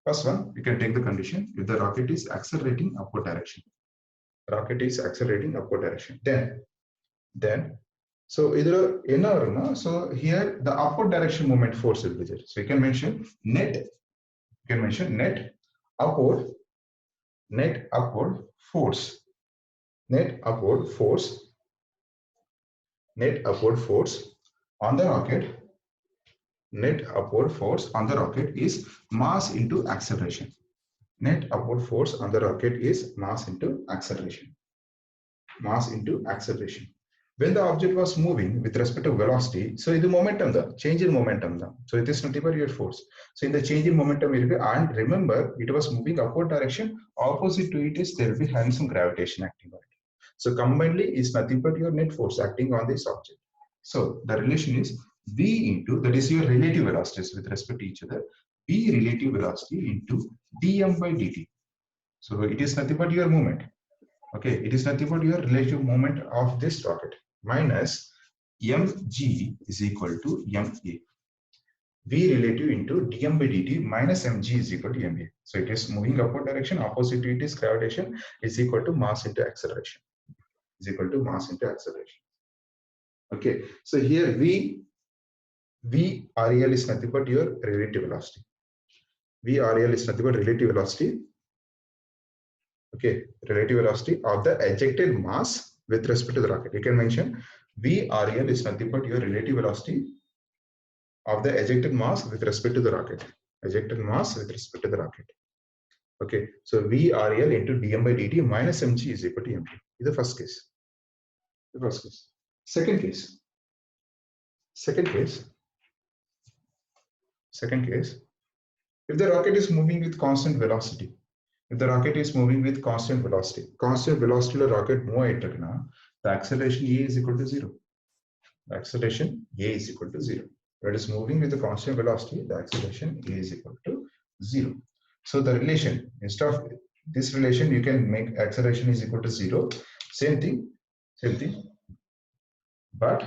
First one, you can take the condition, if the rocket is accelerating upward direction. Rocket is accelerating upward direction. Then so either enna varuna, so here the upward direction moment force will be there. So you can mention net upward force on the rocket. Net upward force on the rocket is mass into acceleration. Net upward force on the rocket is mass into acceleration. When the object was moving with respect to velocity, so this momentum, the change in momentum, so it is nothing but your force. So in the change in momentum, and remember it was moving upward direction, opposite to it is there will be having some gravitation acting on it. So combinedly is nothing but your net force acting on this object. So the relation is v into, that is your relative velocities with respect to each other, v relative velocity into dm by dt. So it is nothing but your moment. Okay, it is nothing but your relative moment of this rocket minus mg is equal to ma. V relative into dm by dt minus mg is equal to ma. So it is moving upward direction, opposite to it is gravitation, is equal to mass into acceleration. Okay, so here vrel is nothing but your relative velocity. Okay, relative velocity of the ejected mass with respect to the rocket. You can mention vrel is nothing but your relative velocity of the ejected mass with respect to the rocket. Okay, so vrel into dm by dt minus mg is equal to mg. This is the first case. Second case, if the rocket is moving with constant velocity, the rocket rocket move ஆயிட்டுனா, the acceleration a is equal to 0. When it is moving with the constant velocity, the acceleration a is equal to 0. So the relation, instead of this relation, you can make acceleration is equal to 0. Same thing, but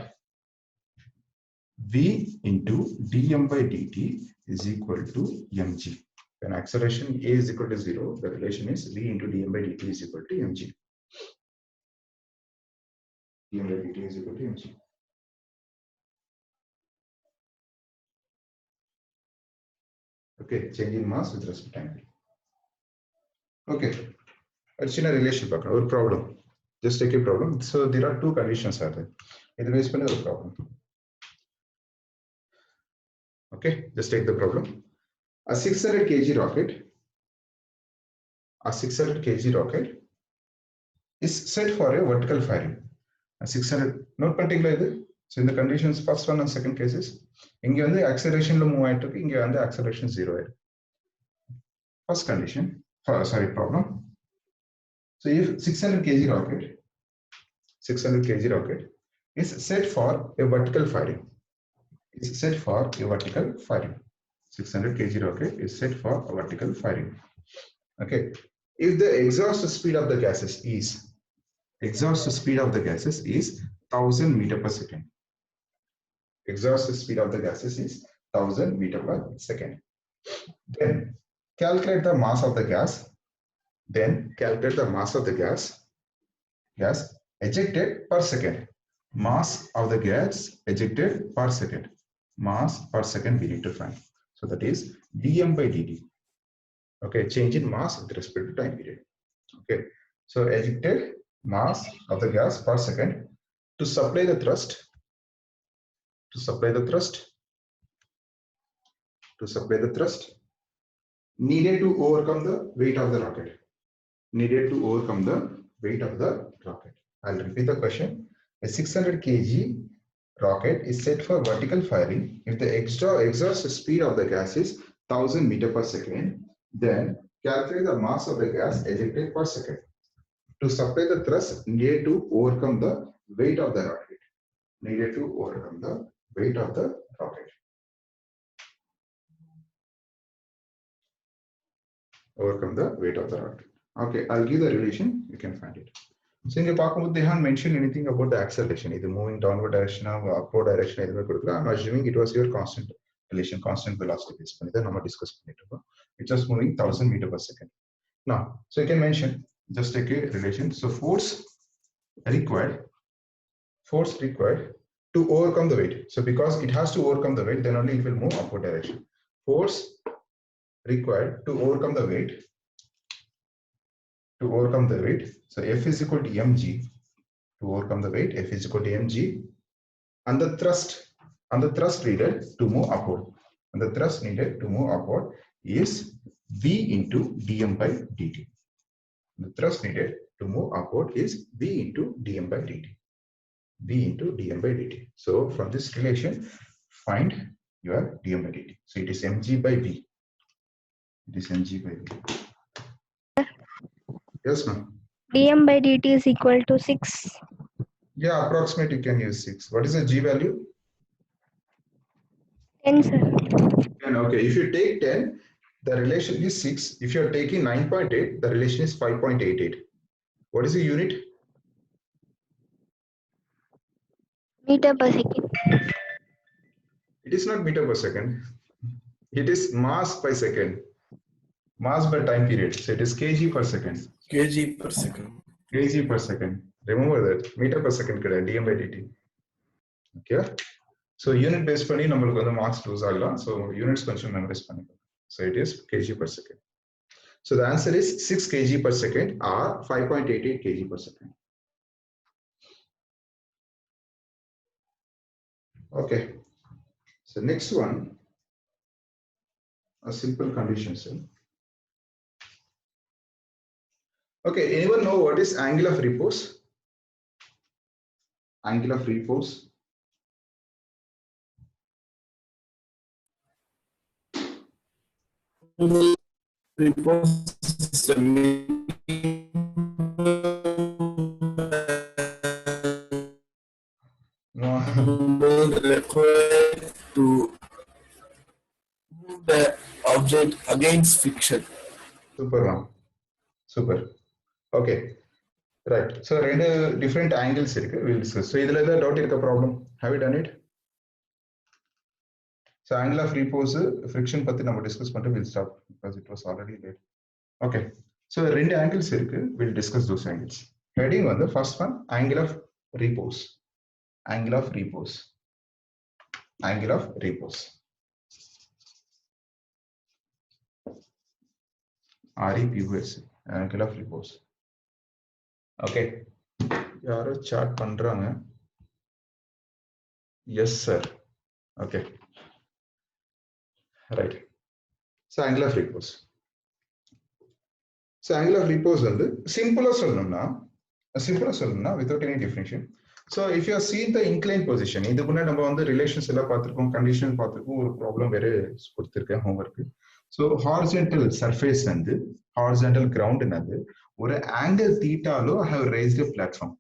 v into dm by dt is equal to mg. When acceleration a is equal to 0, the relation is v into dm by dt is equal to mg. Okay, change in mass with respect to time. Okay, let's see a relation or problem. Just take a problem. So there are two conditions are there. It is a problem. Okay, just take the problem. A 600 kg rocket is set for a vertical firing. A 600, note particularly. So in the conditions, first one and second cases, inge the acceleration lo move aayittu, inge the acceleration 0 aayirukku. First condition, problem. So if 600 kg rocket is set for a vertical firing. 600 kg rocket is set for a vertical firing. Okay, if the exhaust speed of the gases is 1000 meter per second. Exhaust speed of the gases is 1000 meter per second. Then calculate the mass of the gas. gas ejected per second. Mass of the gas ejected per second. Mass per second we need to find. So that is dm by dt. Okay, change in mass with respect to time period. Okay, so ejected mass of the gas per second to supply the thrust. To supply the thrust needed to overcome the weight of the rocket. Needed to overcome the weight of the rocket. I'll repeat the question. A 600 kg rocket is set for vertical firing if the exhaust speed of the gas is 1000 meter per second. Then calculate the mass of the gas ejected per second. To supply the thrust needed to overcome the weight of the rocket. Needed to overcome the weight of the rocket. Overcome the weight of the rocket. Okay, I'll give the relation. You can find it. So in the they haven't mentioned anything about the acceleration, either moving downward direction or upward direction. I'm assuming it was your constant relation, constant velocity. It's just moving 1000 meter per second. Now, so you can mention just take a relation. So force required to overcome the weight. So because it has to overcome the weight, then only it will move upward direction. Force required to overcome the weight. So F is equal to mg. To overcome the weight, F is equal to mg. And the thrust needed to move upward. And the thrust needed to move upward is V into dm by dt. The thrust needed to move upward is V into dm by dt. V into dm by dt. So from this relation, find your dm by dt. So it is mg by V. It is mg by V. Yes, ma'am. dm by dt is equal to 6. Yeah, approximate you can use 6. What is the g value? 10, sir. 10. Okay, if you take 10, the relation is 6. If you are taking 9.8, the relation is 5.88. What is the unit? Meter per second. It is not meter per second. It is mass by second. Mass by time period. So it is kg per second. kg per second. Kg per second. Remember that. Meter per second dm by dt. Okay. So unit based funny number marks lose all. So units function memorize funny. So it is kg per second. So the answer is 6 kg per second or 5.88 kg per second. Okay. So next one, a simple condition cell. Okay, anyone know what is angle of repose? Angle of repose. Repose system required to move the object against friction. Super. Super. Okay. Right. So different angles we'll discuss. So either doubt a problem. Have you done it? So angle of repose, friction patti we discuss we'll stop because it was already late. Okay. So two angles we'll discuss those angles. Heading on the first one, angle of repose. Angle of repose. Angle of repose. REPOS. Angle of repose. Okay. Yaro chart pandranga. Yes, sir. Okay. Right. So angle of repose. So angle of repose is simple without any definition. So if you are seeing the inclined position, this is the relations condition problem homework. So horizontal surface and horizontal ground angle theta have raised a platform.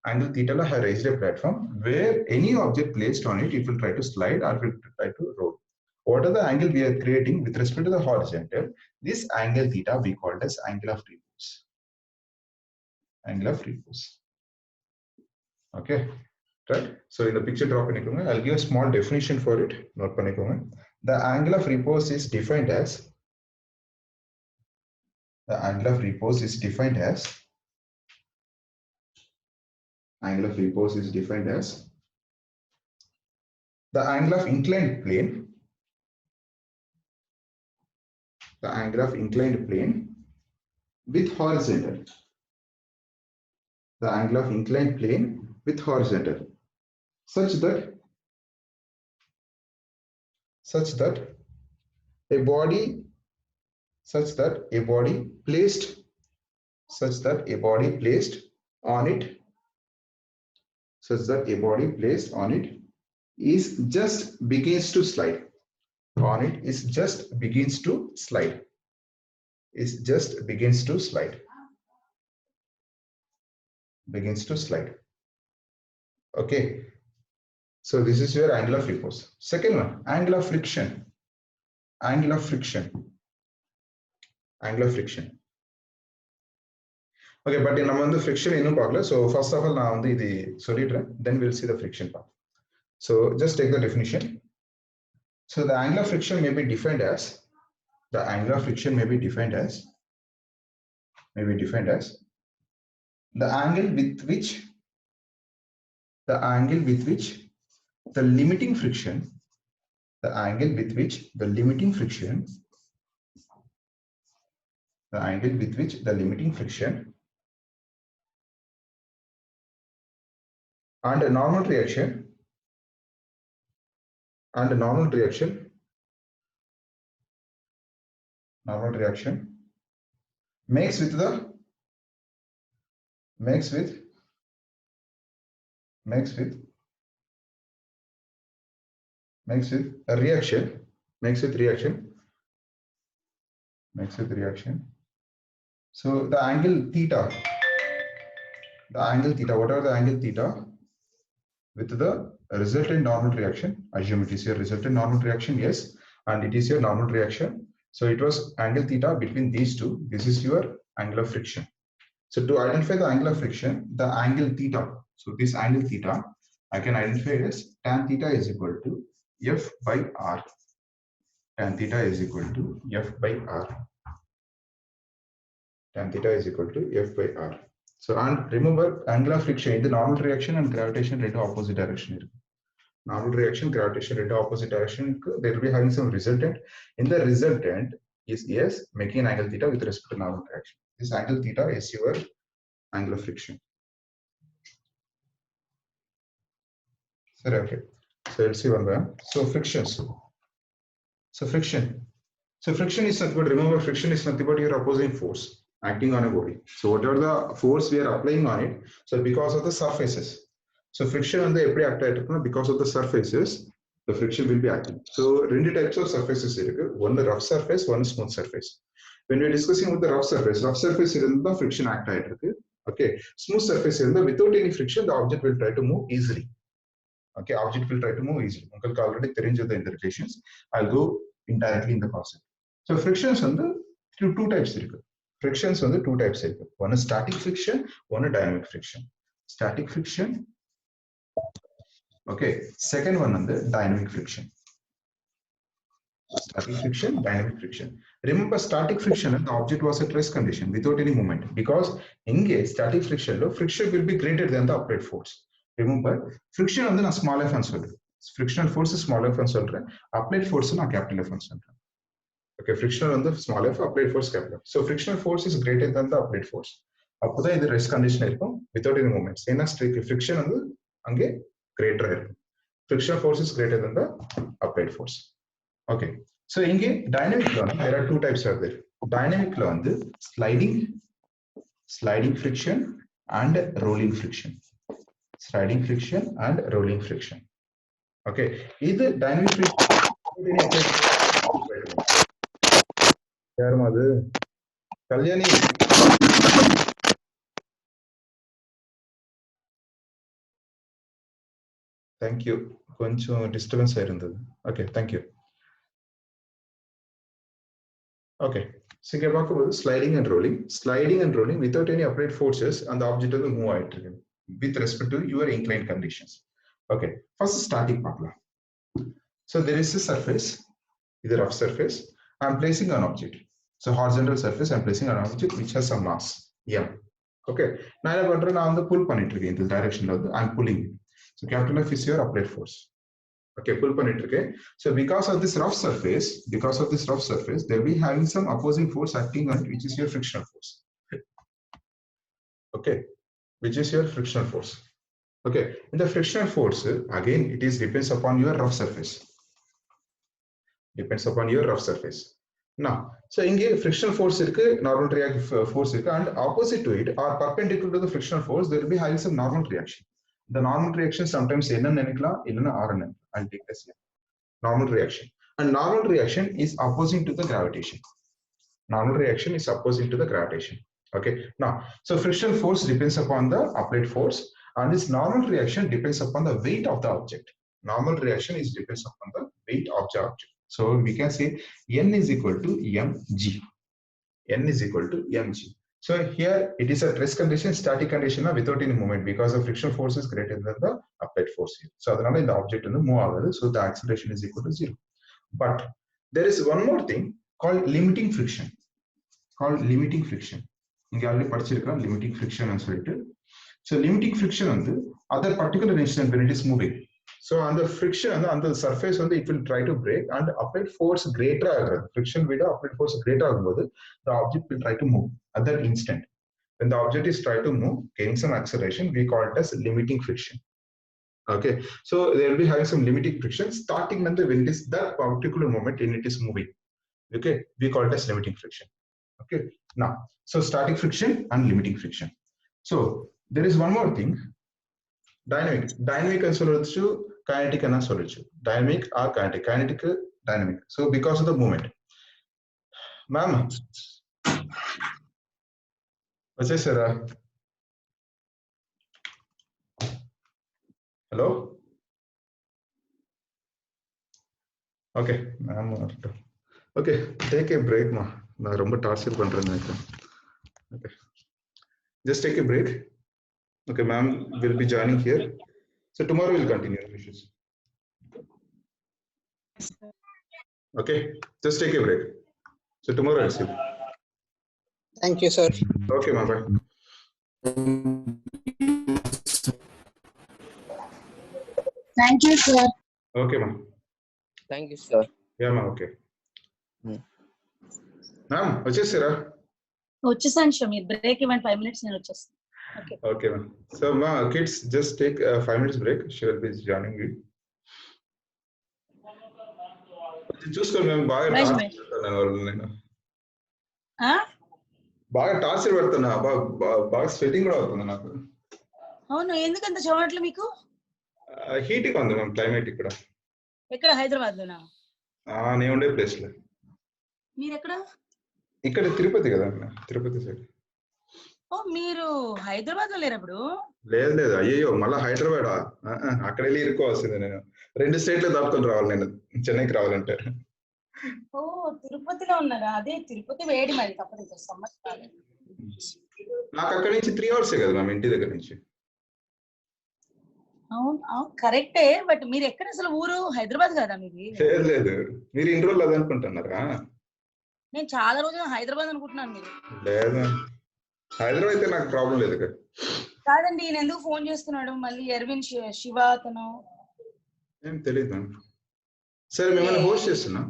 Angle theta have raised a platform where any object placed on it, it will try to slide or it will try to roll. What are the angle we are creating with respect to the horizontal? This angle theta we called as angle of repose. Angle of repose. Okay, right? So in the picture drop, I'll give a small definition for it. Note the angle of repose is defined as Angle of repose is defined as the angle of inclined plane. The angle of inclined plane with horizontal. The angle of inclined plane with horizontal, such that a body placed on it is just begins to slide. Okay, so this is your angle of repose. Second one, angle of friction. Okay, but in the friction so first of all now then we'll see the friction part. So just take the definition. So the angle of friction may be defined as the angle with which the limiting friction and a normal reaction makes with a reaction. So the angle theta, whatever the angle theta with the resultant normal reaction, assume it is your resultant normal reaction, yes, and it is your normal reaction. So it was angle theta between these two. This is your angle of friction. So to identify the angle of friction, the angle theta. So this angle theta, I can identify it as tan theta is equal to F by R. Tan theta is equal to F by R. Tan theta is equal to F by R. So and remember, angle of friction in the normal reaction and gravitation rate opposite direction. Normal reaction, gravitation rate opposite direction. There will be having some resultant. In the resultant is yes, making an angle theta with respect to normal reaction. This angle theta is your angle of friction. Sorry, okay. So let's see one by one. So frictions. So friction is nothing but, remember, friction is nothing but your opposing force acting on a body. So whatever the force we are applying on it, so because of the surfaces. So friction on the because of the surfaces, the friction will be acting. So two types of surfaces, one the rough surface, one smooth surface. When we are discussing with the rough surface is the friction act. Okay, smooth surface is without any friction, the object will try to move easily. Okay, object will try to move easily. Uncle already தெரிஞ்ச the interpretations. I'll go indirectly in the concept. So frictions on the two types. Frictions on the two types. One is static friction, one is dynamic friction. Static friction. Okay, second one on the dynamic friction. Static friction, dynamic friction. Remember, static friction, the object was at rest condition without any movement, because in static friction, friction will be greater than the applied force. Remember, friction on the small f and frictional force is small f and applied force is capital F and okay, frictional on the small f, applied force capital. So frictional force is greater than the applied force. Appo the rest condition without any movements. Friction on the greater. Frictional force is greater than the applied force. Okay, so in dynamic law, there are two types are there. Dynamic law on the sliding friction and rolling friction. Sliding friction and rolling friction. Okay, either dynamic friction. Kalyani. Thank you. Koncham disturbance irundhathu. Okay, thank you. Okay, so here sliding and rolling. Sliding and rolling without any applied forces and the object will move with respect to your inclined conditions. Okay, first static part. So there is a surface, either rough surface. I am placing an object. So horizontal surface, I am placing an object which has some mass, M. Okay, நான் என்ன பண்றேன், நான் வந்து புல் பண்ணிட்டு இருக்கேன் இந்த டைரக்ஷன்ல வந்து I am pulling. So capital F is your applied force. Okay, pull பண்ணிட்டு இருக்கேன். So because of this rough surface, they'll be having some opposing force acting on it, which is your frictional force. Okay, which is your frictional force. Okay, in the frictional force, again it is depends upon your rough surface. Depends upon your rough surface. Now, so இங்கே frictional force இருக்கு, normal reactive force இருக்கு, and opposite to it or perpendicular to the frictional force, there will be having some normal reaction. The normal reaction sometimes என்ன நினைக்கலாம், இல்லைன்னா R ன்னு. I'll take this here. Normal reaction. And normal reaction is opposing to the gravitation. Normal reaction is opposing to the gravitation. Okay. Now, so frictional force depends upon the applied force, and this normal reaction depends upon the weight of the object. Normal reaction is depends upon the weight of the object. So we can say N is equal to mg. N is equal to mg. So here it is a rest condition, static condition without any movement because the frictional force is greater than the applied force here. So adhanala the object வந்து move ஆகுது. So the acceleration is equal to 0. But there is one more thing called limiting friction. இங்க already படிச்சிருக்கோம் limiting friction னு சொல்லிட்டு. So limiting friction வந்து other particular instant when it is moving. So on the friction on the surface வந்து it will try to break and applied force greater ஆகுது. Friction விட applied force greater ஆகும்போது the object will try to move at that instant. When the object is trying to move, gaining some acceleration, we call it as limiting friction. Okay, so there will be having some limiting friction starting when it is that particular moment when it is moving. Okay, we call it as limiting friction. Okay, now so static friction and limiting friction. So there is one more thing, dynamic and solidus kinetic and solidus, dynamic or kinetic dynamic. So because of the movement, ma'am, what's this, sir? Hello. Okay, ma'am. Okay, take a break, ma. நான் ரொம்ப torture பண்றேன்னு நினைக்கிறேன். Okay, just take a break. Okay, ma'am will be joining here. So tomorrow we'll continue issues. Okay, just take a break. So tomorrow I'll see you. Thank you, sir. Okay, ma'am. Bye. Thank you, sir. Okay, ma'am. Thank you, sir. Yeah, ma'am. Okay. Ma'am, వచ్చేసారా? వచ్చేసాను Shameer, break ఇవ్వండి 5 minutes నేను వచ్చేస్తాను. Okay. Okay, ma'am. So, ma'am, kids, just take a 5 minutes break. She will be joining you. చూసుకోండి ma'am, బాగా torture పెడుతున్నా, బాగా sweating కూడా అవుతుంది నాకు. అవును, ఎందుకంత చెమటలు మీకు? హీట్గా ఉంది మ్యామ్ క్లైమేట్ ఇక్కడ. ఎక్కడ, హైదరాబాద్ లోనా? నేను ఉండే ప్లేస్ లో. మీరు ఎక్కడ? ఇక్కడ తిరుపతి కదా, తిరుపతి సైడ్. ఓ, మీరు హైదరాబాద్ లో లేరప్పుడు? లేదు లేదు, అయ్యో మళ్ళా హైదరాబాద్ అక్కడ వెళ్ళి ఇరుకోవాల్సిందే. నేను 2 స్టేట్లు దాటుకొని రావాలి నేను చెన్నైకి రావాలంటే. ఓ, తిరుపతిలో ఉన్నారా? అదే తిరుపతి వేడి, మరి తప్పదు, సమ్మర్ కాదు. నాకు అక్కడి నుంచి 3 hours కదా మ్యామ్, ఇంటి దగ్గర నుంచి. అవును అవును, కరెక్టే. బట్ మీరు ఎక్కడ అసలు? ఊరు హైదరాబాద్ కదా మీది? లేదు లేదు, మీరు ఇన్ని రోజులు అది అనుకుంటున్నారా? నేను చాలా రోజులు హైదరాబాద్ అనుకుంటున్నాను. మీరు? లేదు, హైదరాబాద్ అయితే నాకు ప్రాబ్లం లేదు. కాదండి, నేను ఎందుకు ఫోన్ చేస్తున్నాడు మళ్ళీ? అరవింద్ శివ అతను ఏం తెలియదు మ్యామ్. సరే, మిమ్మల్ని హోస్ట్ చేస్తున్నా.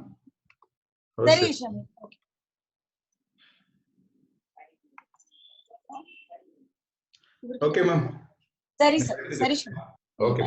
Okay ma'am. సరే సార్, సరే. ఓకే.